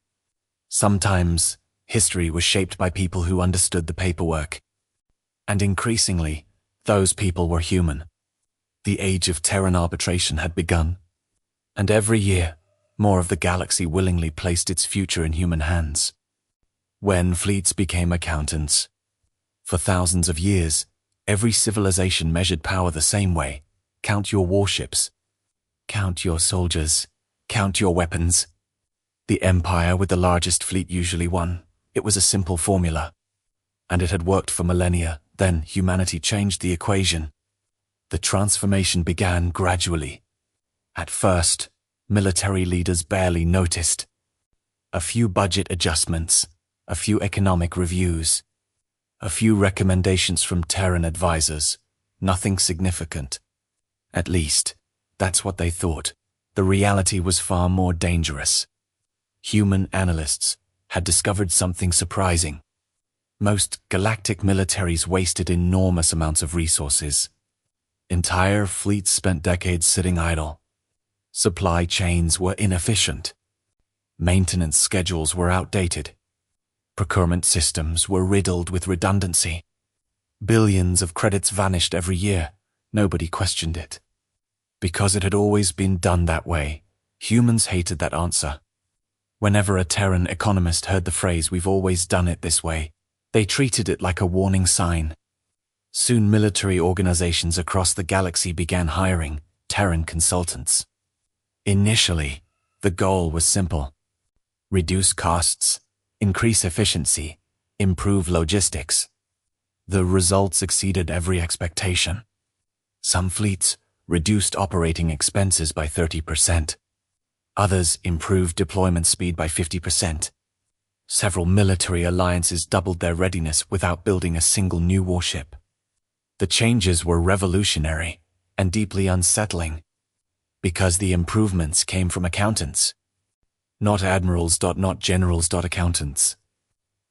[SPEAKER 1] Sometimes, history was shaped by people who understood the paperwork. And increasingly, those people were human. The age of Terran arbitration had begun. And every year, more of the galaxy willingly placed its future in human hands. When fleets became accountants. For thousands of years, Every civilization measured power the same way. Count your warships. Count your soldiers. Count your weapons. The empire with the largest fleet usually won. It was a simple formula. And it had worked for millennia. Then humanity changed the equation. The transformation began gradually. At first, military leaders barely noticed. A few budget adjustments, a few economic reviews, a few recommendations from Terran advisors. Nothing significant. At least, that's what they thought. The reality was far more dangerous. Human analysts had discovered something surprising. Most galactic militaries wasted enormous amounts of resources. Entire fleets spent decades sitting idle. Supply chains were inefficient. Maintenance schedules were outdated. Procurement systems were riddled with redundancy. Billions of credits vanished every year. Nobody questioned it. Because it had always been done that way, humans hated that answer. Whenever a Terran economist heard the phrase, "We've always done it this way," they treated it like a warning sign. Soon military organizations across the galaxy began hiring Terran consultants. Initially, the goal was simple. Reduce costs, increase efficiency, improve logistics. The results exceeded every expectation. Some fleets reduced operating expenses by 30%. Others improved deployment speed by 50%. Several military alliances doubled their readiness without building a single new warship. The changes were revolutionary and deeply unsettling, because the improvements came from accountants. Not admirals, not generals, accountants.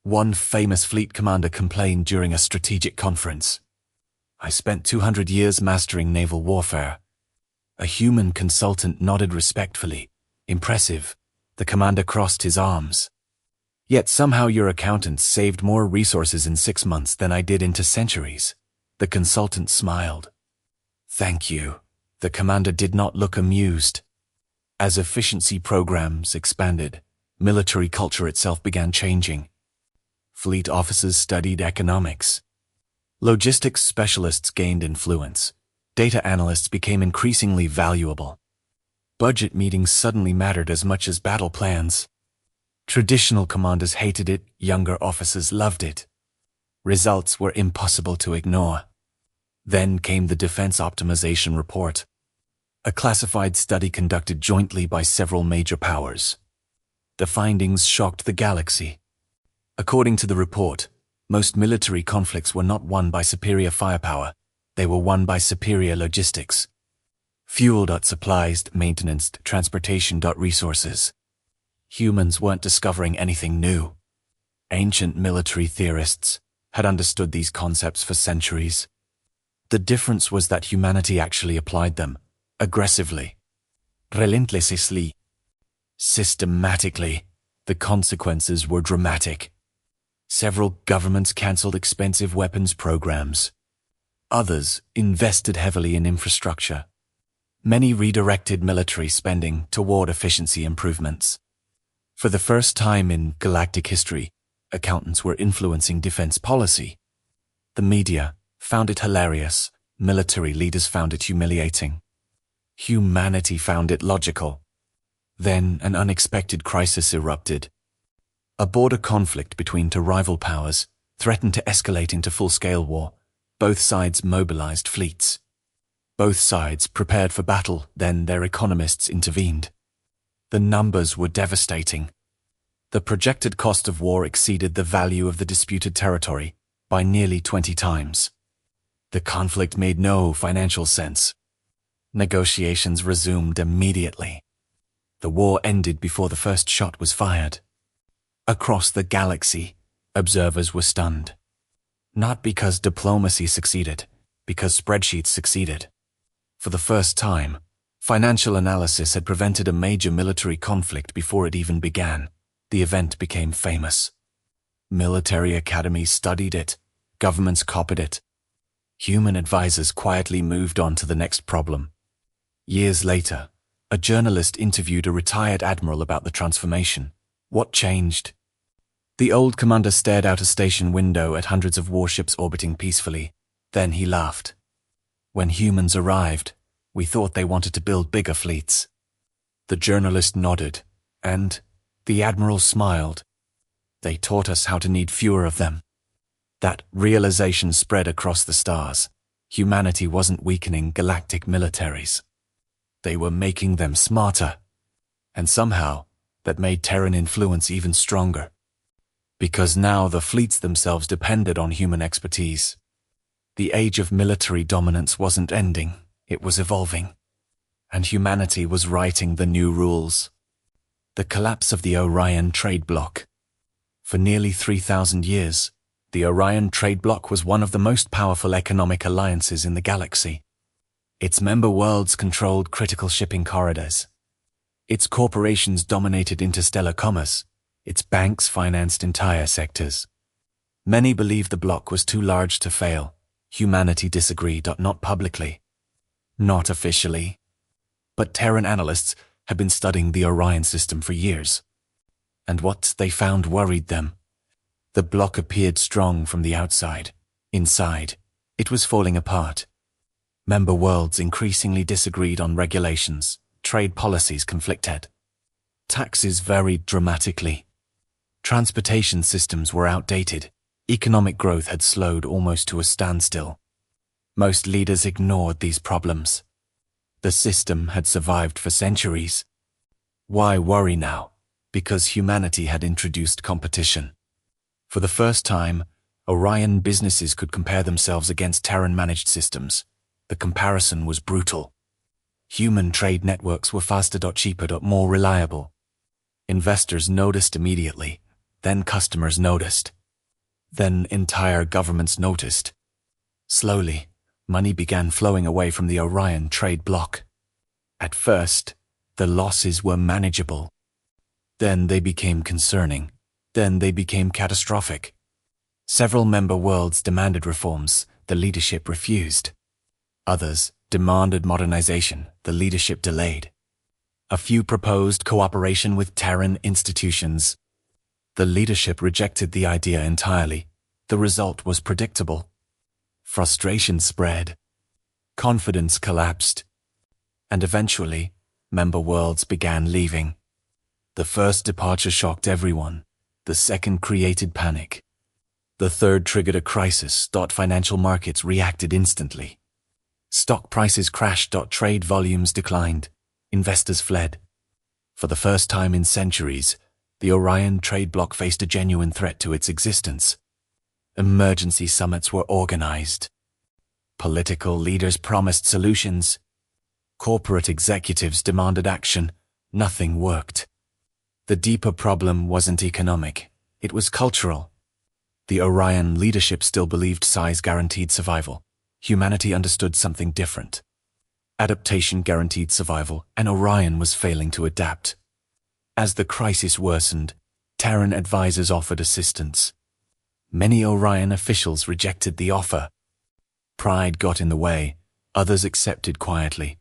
[SPEAKER 1] One famous fleet commander complained during a strategic conference. "I spent 200 years mastering naval warfare." A human consultant nodded respectfully. "Impressive." The commander crossed his arms. "Yet somehow your accountants saved more resources in 6 months than I did into centuries." The consultant smiled. "Thank you." The commander did not look amused. As efficiency programs expanded, military culture itself began changing. Fleet officers studied economics. Logistics specialists gained influence. Data analysts became increasingly valuable. Budget meetings suddenly mattered as much as battle plans. Traditional commanders hated it, younger officers loved it. Results were impossible to ignore. Then came the Defense Optimization Report, a classified study conducted jointly by several major powers. The findings shocked the galaxy. According to the report, most military conflicts were not won by superior firepower, they were won by superior logistics. Fuel, supplies, maintenance, transportation, resources. Humans weren't discovering anything new. Ancient military theorists had understood these concepts for centuries. The difference was that humanity actually applied them, aggressively, relentlessly, systematically. The consequences were dramatic. Several governments cancelled expensive weapons programs. Others invested heavily in infrastructure. Many redirected military spending toward efficiency improvements. For the first time in galactic history, accountants were influencing defense policy. The media found it hilarious. Military leaders found it humiliating. Humanity found it logical. Then an unexpected crisis erupted. A border conflict between two rival powers threatened to escalate into full-scale war. Both sides mobilized fleets. Both sides prepared for battle, then their economists intervened. The numbers were devastating. The projected cost of war exceeded the value of the disputed territory by nearly 20 times. The conflict made no financial sense. Negotiations resumed immediately. The war ended before the first shot was fired. Across the galaxy, observers were stunned. Not because diplomacy succeeded, because spreadsheets succeeded. For the first time, financial analysis had prevented a major military conflict before it even began. The event became famous. Military academies studied it. Governments copied it. Human advisors quietly moved on to the next problem. Years later, a journalist interviewed a retired admiral about the transformation. What changed? The old commander stared out a station window at hundreds of warships orbiting peacefully. Then he laughed. When humans arrived, we thought they wanted to build bigger fleets. The journalist nodded, and the admiral smiled. They taught us how to need fewer of them. That realization spread across the stars. Humanity wasn't weakening galactic militaries. They were making them smarter. And somehow, that made Terran influence even stronger. Because now the fleets themselves depended on human expertise. The age of military dominance wasn't ending, it was evolving. And humanity was writing the new rules. The collapse of the Orion trade bloc. For nearly 3,000 years, the Orion trade bloc was one of the most powerful economic alliances in the galaxy. Its member worlds controlled critical shipping corridors. Its corporations dominated interstellar commerce. Its banks financed entire sectors. Many believed the bloc was too large to fail. Humanity disagreed, not publicly, not officially. But Terran analysts had been studying the Orion system for years. And what they found worried them. The bloc appeared strong from the outside. Inside, it was falling apart. Member worlds increasingly disagreed on regulations. Trade policies conflicted. Taxes varied dramatically. Transportation systems were outdated. Economic growth had slowed almost to a standstill. Most leaders ignored these problems. The system had survived for centuries. Why worry now? Because humanity had introduced competition. For the first time, Orion businesses could compare themselves against Terran-managed systems. The comparison was brutal. Human trade networks were faster, cheaper, more reliable. Investors noticed immediately. Then customers noticed. Then entire governments noticed. Slowly, money began flowing away from the Orion trade bloc. At first, the losses were manageable. Then they became concerning. Then they became catastrophic. Several member worlds demanded reforms. The leadership refused. Others demanded modernization. The leadership delayed. A few proposed cooperation with Terran institutions. The leadership rejected the idea entirely. The result was predictable. Frustration spread. Confidence collapsed. And eventually, member worlds began leaving. The first departure shocked everyone. The second created panic. The third triggered a crisis. Financial markets reacted instantly. Stock prices crashed. Trade volumes declined. Investors fled. For the first time in centuries, the Orion trade bloc faced a genuine threat to its existence. Emergency summits were organized. Political leaders promised solutions. Corporate executives demanded action. Nothing worked. The deeper problem wasn't economic. It was cultural. The Orion leadership still believed size guaranteed survival. Humanity understood something different. Adaptation guaranteed survival, and Orion was failing to adapt. As the crisis worsened, Terran advisors offered assistance. Many Orion officials rejected the offer. Pride got in the way. Others accepted quietly.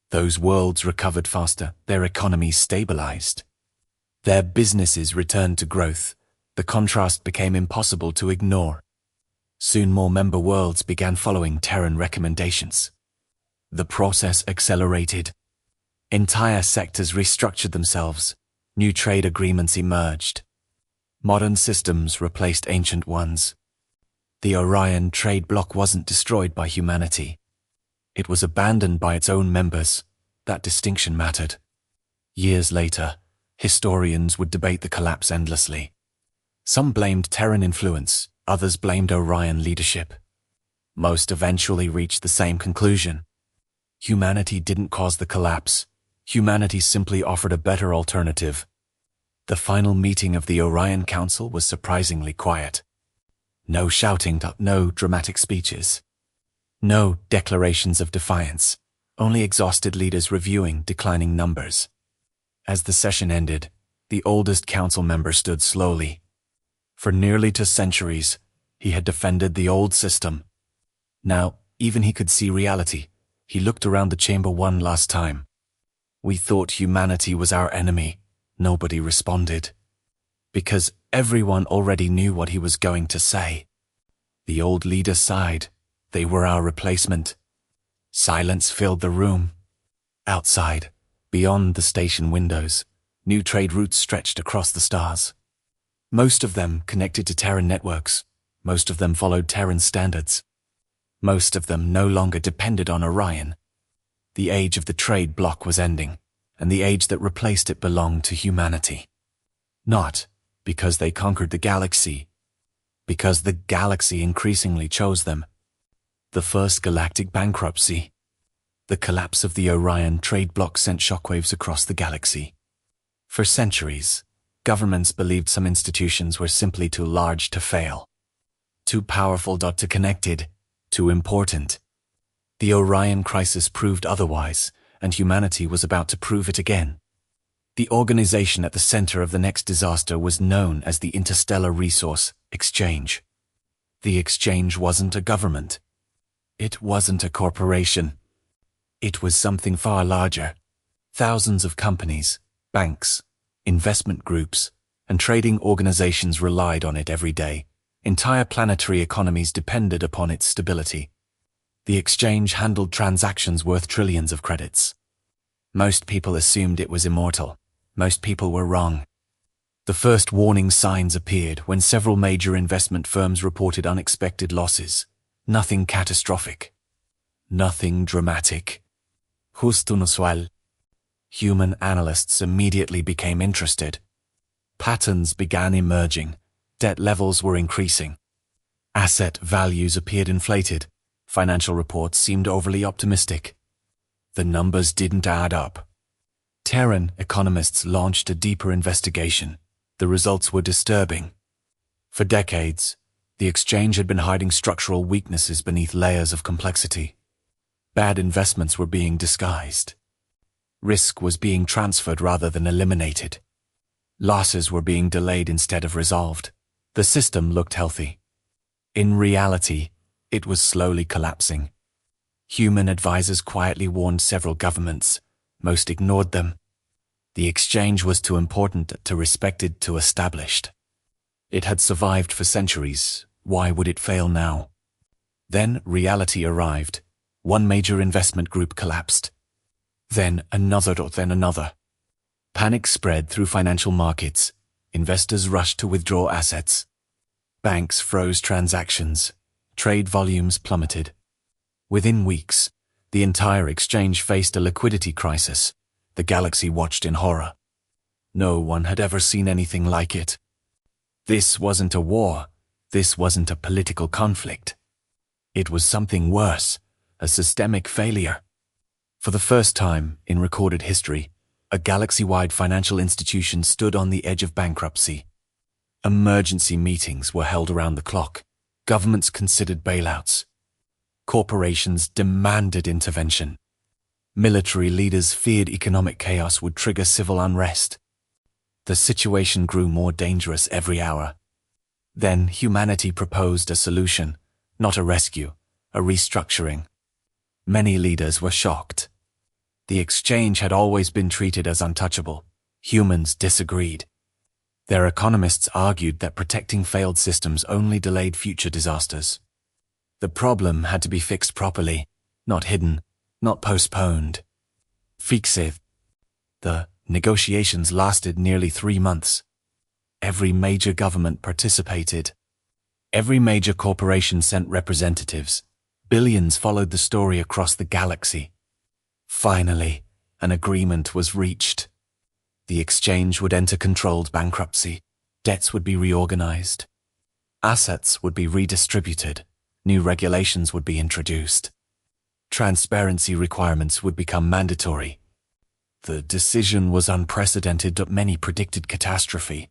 [SPEAKER 1] Those worlds recovered faster. Their economies stabilized. Their businesses returned to growth. The contrast became impossible to ignore. Soon more member worlds began following Terran recommendations. The process accelerated. Entire sectors restructured themselves. New trade agreements emerged. Modern systems replaced ancient ones. The Orion trade bloc wasn't destroyed by humanity. It was abandoned by its own members. That distinction mattered. Years later, historians would debate the collapse endlessly. Some blamed Terran influence, others blamed Orion leadership. Most eventually reached the same conclusion. Humanity didn't cause the collapse. Humanity simply offered a better alternative. The final meeting of the Orion Council was surprisingly quiet. No shouting, no dramatic speeches. No declarations of defiance. Only exhausted leaders reviewing declining numbers. As the session ended, the oldest council member stood slowly. For nearly 2 centuries, he had defended the old system. Now, even he could see reality. He looked around the chamber one last time. We thought humanity was our enemy. Nobody responded. Because everyone already knew what he was going to say. The old leader sighed. They were our replacement. Silence filled the room. Outside, beyond the station windows, new trade routes stretched across the stars. Most of them connected to Terran networks. Most of them followed Terran standards. Most of them no longer depended on Orion. The age of the trade bloc was ending, and the age that replaced it belonged to humanity. Not because they conquered the galaxy, because the galaxy increasingly chose them. The first galactic bankruptcy. The collapse of the Orion trade bloc sent shockwaves across the galaxy. For centuries, governments believed some institutions were simply too large to fail, too powerful not to connected, too important. The Orion crisis proved otherwise, and humanity was about to prove it again. The organization at the center of the next disaster was known as the Interstellar Resource Exchange. The exchange wasn't a government. It wasn't a corporation. It was something far larger. Thousands of companies, banks, investment groups, and trading organizations relied on it every day. Entire planetary economies depended upon its stability. The exchange handled transactions worth trillions of credits. Most people assumed it was immortal. Most people were wrong. The first warning signs appeared when several major investment firms reported unexpected losses. Nothing catastrophic. Nothing dramatic. Justo usual. Human analysts immediately became interested. Patterns began emerging. Debt levels were increasing. Asset values appeared inflated. Financial reports seemed overly optimistic. The numbers didn't add up. Terran economists launched a deeper investigation. The results were disturbing. For decades, the exchange had been hiding structural weaknesses beneath layers of complexity. Bad investments were being disguised. Risk was being transferred rather than eliminated. Losses were being delayed instead of resolved. The system looked healthy. In reality, it was slowly collapsing. Human advisors quietly warned several governments. Most ignored them. The exchange was too important, too respected, too established. It had survived for centuries. Why would it fail now? Then reality arrived. One major investment group collapsed. Then another. Panic spread through financial markets. Investors rushed to withdraw assets. Banks froze transactions. Trade volumes plummeted. Within weeks, the entire exchange faced a liquidity crisis. The galaxy watched in horror. No one had ever seen anything like it. This wasn't a war. This wasn't a political conflict. It was something worse, a systemic failure. For the first time in recorded history, a galaxy-wide financial institution stood on the edge of bankruptcy. Emergency meetings were held around the clock. Governments considered bailouts. Corporations demanded intervention. Military leaders feared economic chaos would trigger civil unrest. The situation grew more dangerous every hour. Then humanity proposed a solution, not a rescue, a restructuring. Many leaders were shocked. The exchange had always been treated as untouchable. Humans disagreed. Their economists argued that protecting failed systems only delayed future disasters. The problem had to be fixed properly, not hidden, not postponed. Fixed. The negotiations lasted nearly 3 months. Every major government participated. Every major corporation sent representatives. Billions followed the story across the galaxy. Finally, an agreement was reached. The exchange would enter controlled bankruptcy. Debts would be reorganized. Assets would be redistributed. New regulations would be introduced. Transparency requirements would become mandatory. The decision was unprecedented, but many predicted catastrophe.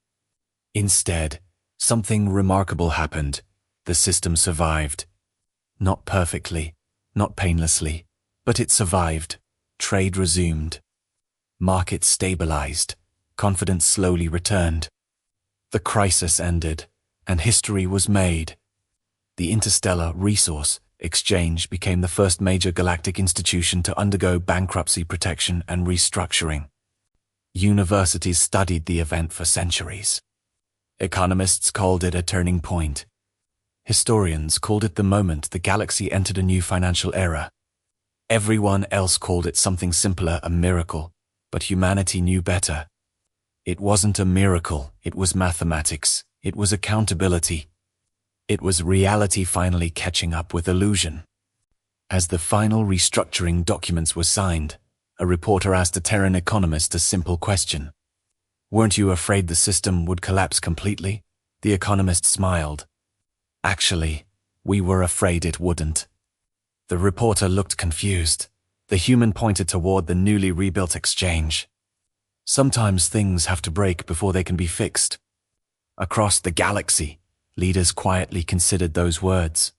[SPEAKER 1] Instead, something remarkable happened. The system survived. Not perfectly, not painlessly, but it survived. Trade resumed. Markets stabilized. Confidence slowly returned. The crisis ended, and history was made. The Interstellar Resource Exchange became the first major galactic institution to undergo bankruptcy protection and restructuring. Universities studied the event for centuries. Economists called it a turning point. Historians called it the moment the galaxy entered a new financial era. Everyone else called it something simpler, a miracle, but humanity knew better. It wasn't a miracle, it was mathematics, it was accountability. It was reality finally catching up with illusion. As the final restructuring documents were signed, a reporter asked a Terran economist a simple question. "Weren't you afraid the system would collapse completely?" The economist smiled. "Actually, we were afraid it wouldn't." The reporter looked confused. The human pointed toward the newly rebuilt exchange. "Sometimes things have to break before they can be fixed." Across the galaxy, leaders quietly considered those words.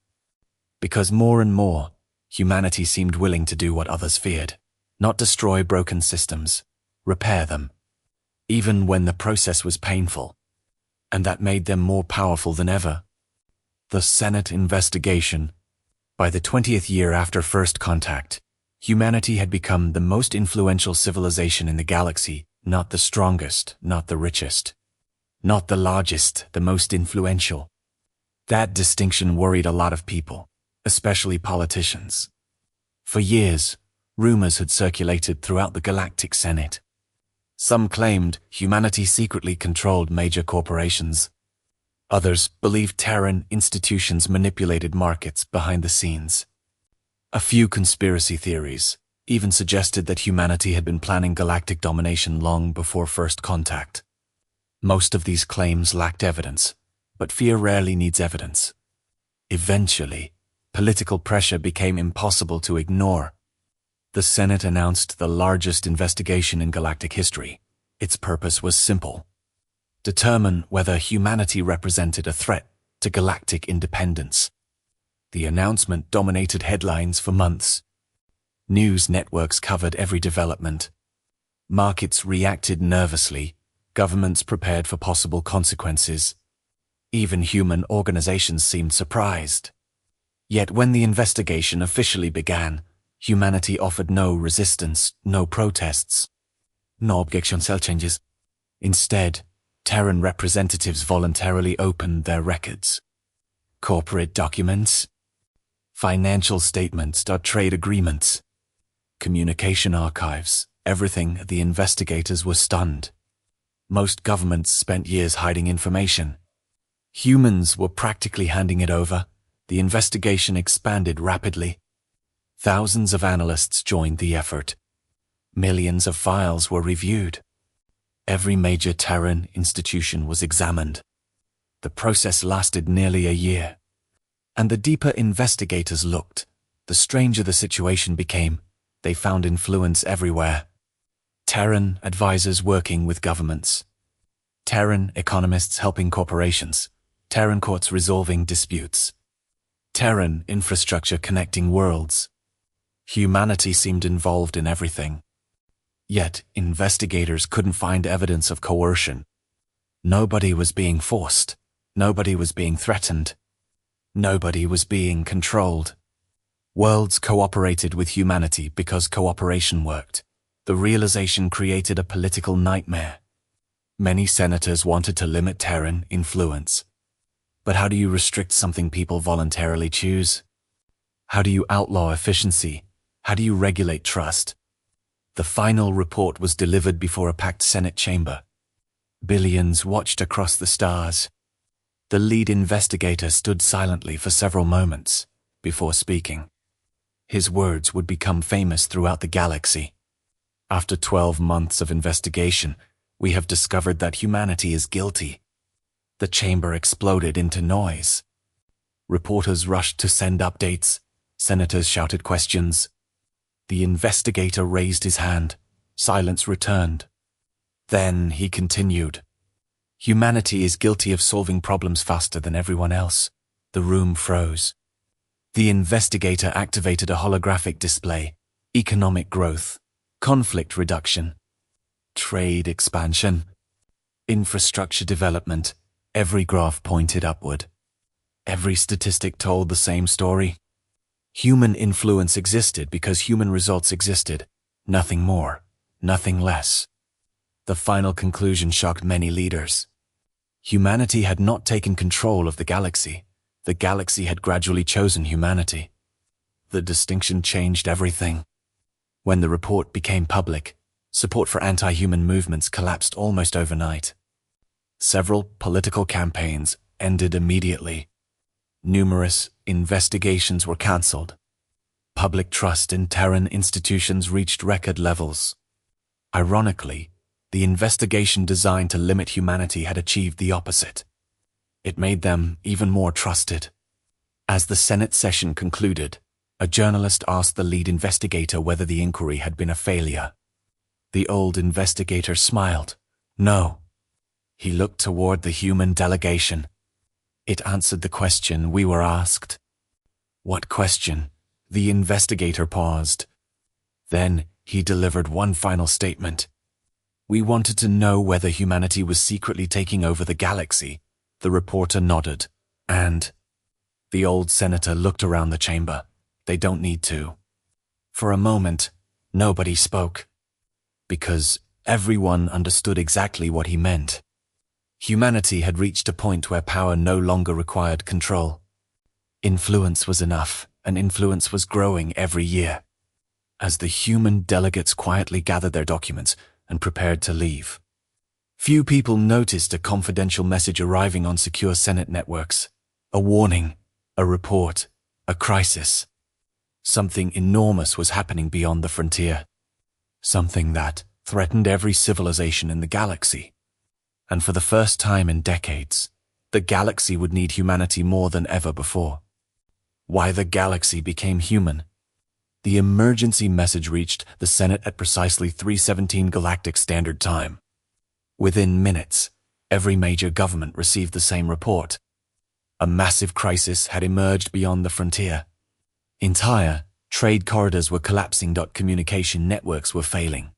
[SPEAKER 1] Because more and more, humanity seemed willing to do what others feared. Not destroy broken systems, repair them. Even when the process was painful. And that made them more powerful than ever. The Senate investigation. By the 20th year after first contact, humanity had become the most influential civilization in the galaxy, not the strongest, not the richest. Not the largest, the most influential. That distinction worried a lot of people, especially politicians. For years, rumors had circulated throughout the Galactic Senate. Some claimed humanity secretly controlled major corporations. Others believed Terran institutions manipulated markets behind the scenes. A few conspiracy theories even suggested that humanity had been planning galactic domination long before first contact. Most of these claims lacked evidence, but fear rarely needs evidence. Eventually, political pressure became impossible to ignore. The Senate announced the largest investigation in galactic history. Its purpose was simple: determine whether humanity represented a threat to galactic independence. The announcement dominated headlines for months. News networks covered every development. Markets reacted nervously. Governments prepared for possible consequences. Even human organizations seemed surprised. Yet when the investigation officially began, humanity offered no resistance, no protests, no objection cell changes. Instead, Terran representatives voluntarily opened their records. Corporate documents, financial statements, trade agreements, communication archives, everything. The investigators were stunned. Most governments spent years hiding information. Humans were practically handing it over. The investigation expanded rapidly. Thousands of analysts joined the effort. Millions of files were reviewed. Every major Terran institution was examined. The process lasted nearly a year. And the deeper investigators looked, the stranger the situation became. They found influence everywhere. Terran advisors working with governments. Terran economists helping corporations. Terran courts resolving disputes. Terran infrastructure connecting worlds. Humanity seemed involved in everything. Yet, investigators couldn't find evidence of coercion. Nobody was being forced. Nobody was being threatened. Nobody was being controlled. Worlds cooperated with humanity because cooperation worked. The realization created a political nightmare. Many senators wanted to limit Terran influence. But how do you restrict something people voluntarily choose? How do you outlaw efficiency? How do you regulate trust? The final report was delivered before a packed Senate chamber. Billions watched across the stars. The lead investigator stood silently for several moments before speaking. His words would become famous throughout the galaxy. After 12 months of investigation, we have discovered that humanity is guilty. The chamber exploded into noise. Reporters rushed to send updates. Senators shouted questions. The investigator raised his hand. Silence returned. Then he continued. Humanity is guilty of solving problems faster than everyone else. The room froze. The investigator activated a holographic display. Economic growth. Conflict reduction. Trade expansion. Infrastructure development. Every graph pointed upward. Every statistic told the same story. Human influence existed because human results existed. Nothing more, nothing less. The final conclusion shocked many leaders. Humanity had not taken control of the galaxy. The galaxy had gradually chosen humanity. The distinction changed everything. When the report became public, support for anti-human movements collapsed almost overnight. Several political campaigns ended immediately. Numerous investigations were cancelled. Public trust in Terran institutions reached record levels. Ironically, the investigation designed to limit humanity had achieved the opposite. It made them even more trusted. As the Senate session concluded, a journalist asked the lead investigator whether the inquiry had been a failure. The old investigator smiled. No. He looked toward the human delegation. It answered the question we were asked. What question? The investigator paused. Then he delivered one final statement. We wanted to know whether humanity was secretly taking over the galaxy. The reporter nodded. And the old senator looked around the chamber. They don't need to. For a moment, nobody spoke. Because everyone understood exactly what he meant. Humanity had reached a point where power no longer required control. Influence was enough, and influence was growing every year. As the human delegates quietly gathered their documents and prepared to leave, few people noticed a confidential message arriving on secure Senate networks. A warning, a report, a crisis. Something enormous was happening beyond the frontier. Something that threatened every civilization in the galaxy. And for the first time in decades, the galaxy would need humanity more than ever before. Why the galaxy became human. The emergency message reached the Senate at precisely 3:17 Galactic Standard Time. Within minutes, every major government received the same report. A massive crisis had emerged beyond the frontier. Entire trade corridors were collapsing. Communication networks were failing.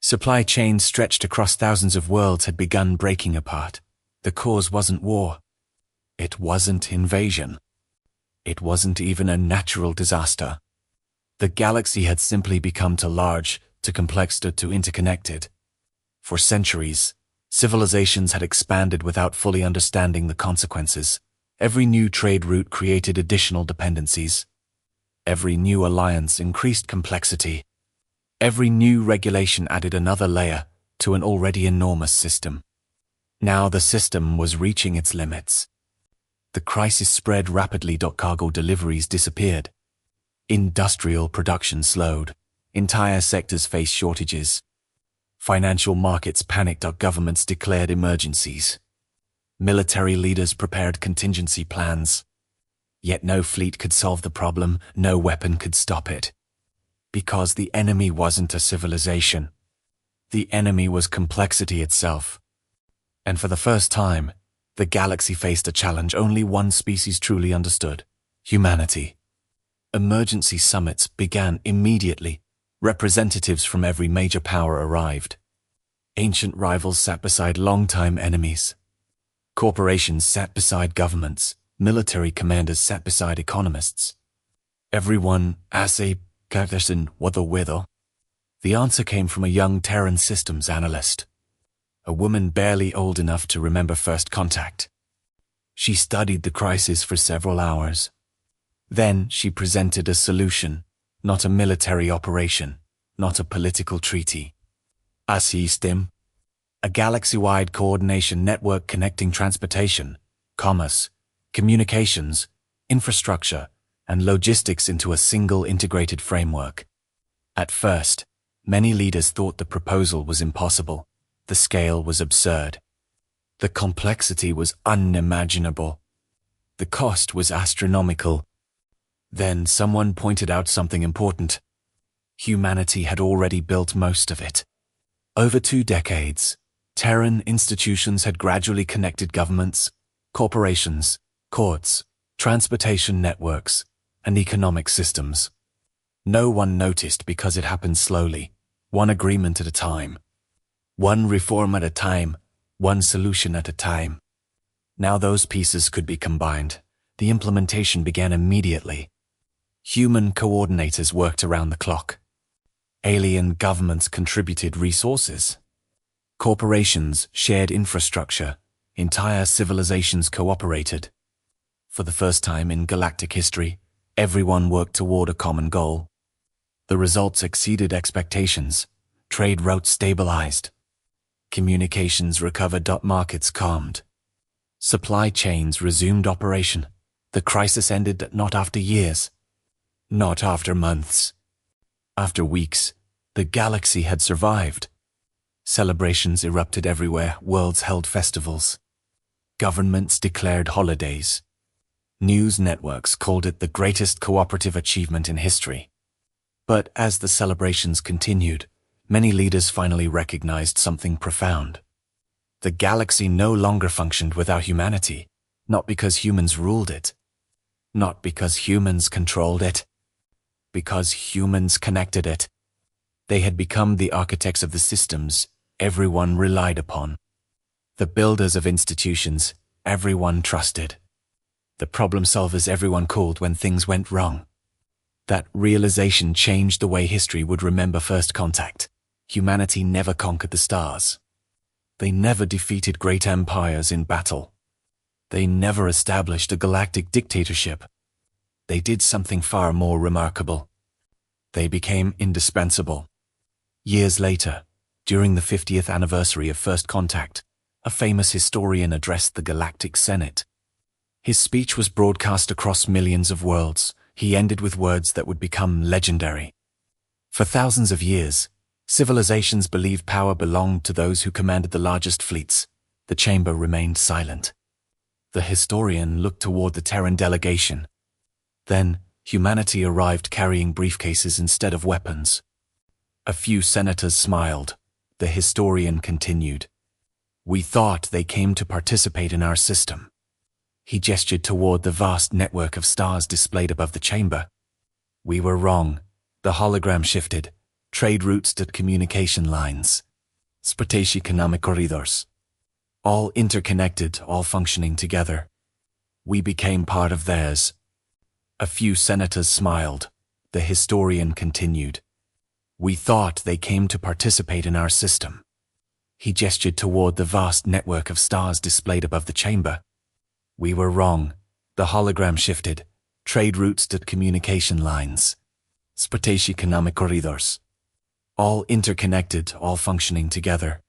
[SPEAKER 1] Supply chains stretched across thousands of worlds had begun breaking apart. The cause wasn't war. It wasn't invasion. It wasn't even a natural disaster. The galaxy had simply become too large, too complex, too interconnected. For centuries, civilizations had expanded without fully understanding the consequences. Every new trade route created additional dependencies. Every new alliance increased complexity. Every new regulation added another layer to an already enormous system. Now the system was reaching its limits. The crisis spread rapidly. Cargo deliveries disappeared. Industrial production slowed. Entire sectors faced shortages. Financial markets panicked. Governments declared emergencies. Military leaders prepared contingency plans. Yet no fleet could solve the problem, no weapon could stop it. Because the enemy wasn't a civilization. The enemy was complexity itself. And for the first time, the galaxy faced a challenge only one species truly understood: humanity. Emergency summits began immediately. Representatives from every major power arrived. Ancient rivals sat beside longtime enemies. Corporations sat beside governments. Military commanders sat beside economists. Everyone asked what the weather? The answer came from a young Terran systems analyst. A woman barely old enough to remember first contact. She studied the crisis for several hours. Then she presented a solution, not a military operation, not a political treaty. A system. A galaxy-wide coordination network connecting transportation, commerce, communications, infrastructure, and logistics into a single integrated framework. At first, many leaders thought the proposal was impossible. The scale was absurd. The complexity was unimaginable. The cost was astronomical. Then someone pointed out something important. Humanity had already built most of it. Over 2 decades, Terran institutions had gradually connected governments, corporations, courts, transportation networks, and economic systems. No one noticed because it happened slowly, one agreement at a time. One reform at a time, one solution at a time. Now those pieces could be combined. The implementation began immediately. Human coordinators worked around the clock. Alien governments contributed resources. Corporations shared infrastructure. Entire civilizations cooperated. For the first time in galactic history, everyone worked toward a common goal. The results exceeded expectations. Trade routes stabilized. Communications recovered. Markets calmed. Supply chains resumed operation. The crisis ended not after years, not after months. After weeks, the galaxy had survived. Celebrations erupted everywhere. Worlds held festivals. Governments declared holidays. News networks called it the greatest cooperative achievement in history. But as the celebrations continued, many leaders finally recognized something profound. The galaxy no longer functioned without humanity, not because humans ruled it, not because humans controlled it, because humans connected it. They had become the architects of the systems everyone relied upon, the builders of institutions everyone trusted, the problem solvers everyone called when things went wrong. That realization changed the way history would remember first contact. Humanity never conquered the stars. They never defeated great empires in battle. They never established a galactic dictatorship. They did something far more remarkable. They became indispensable. Years later, during the 50th anniversary of first contact, a famous historian addressed the Galactic Senate. His speech was broadcast across millions of worlds. He ended with words that would become legendary. For thousands of years, civilizations believed power belonged to those who commanded the largest fleets. The chamber remained silent. The historian looked toward the Terran delegation. Then, humanity arrived carrying briefcases instead of weapons. A few senators smiled. The historian continued. We thought they came to participate in our system. He gestured toward the vast network of stars displayed above the chamber. We were wrong. The hologram shifted. Trade routes to communication lines. Spatial economic corridors. All interconnected, all functioning together. We became part of theirs. A few senators smiled. The historian continued. We thought they came to participate in our system. He gestured toward the vast network of stars displayed above the chamber. We were wrong. The hologram shifted. Trade routes to communication lines. Spatial economic corridors. All interconnected, all functioning together.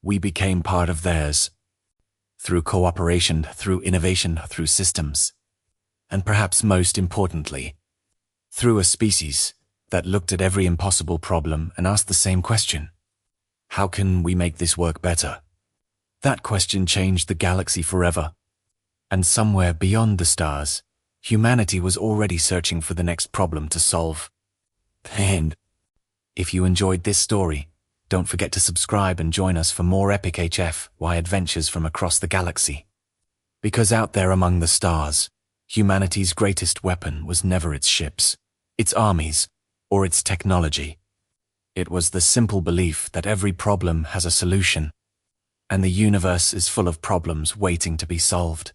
[SPEAKER 1] We became part of theirs. Through cooperation, through innovation, through systems. And perhaps most importantly, through a species that looked at every impossible problem and asked the same question. How can we make this work better? That question changed the galaxy forever. And somewhere beyond the stars, humanity was already searching for the next problem to solve. And if you enjoyed this story, don't forget to subscribe and join us for more epic HFY adventures from across the galaxy. Because out there among the stars, humanity's greatest weapon was never its ships, its armies, or its technology. It was the simple belief that every problem has a solution, and the universe is full of problems waiting to be solved.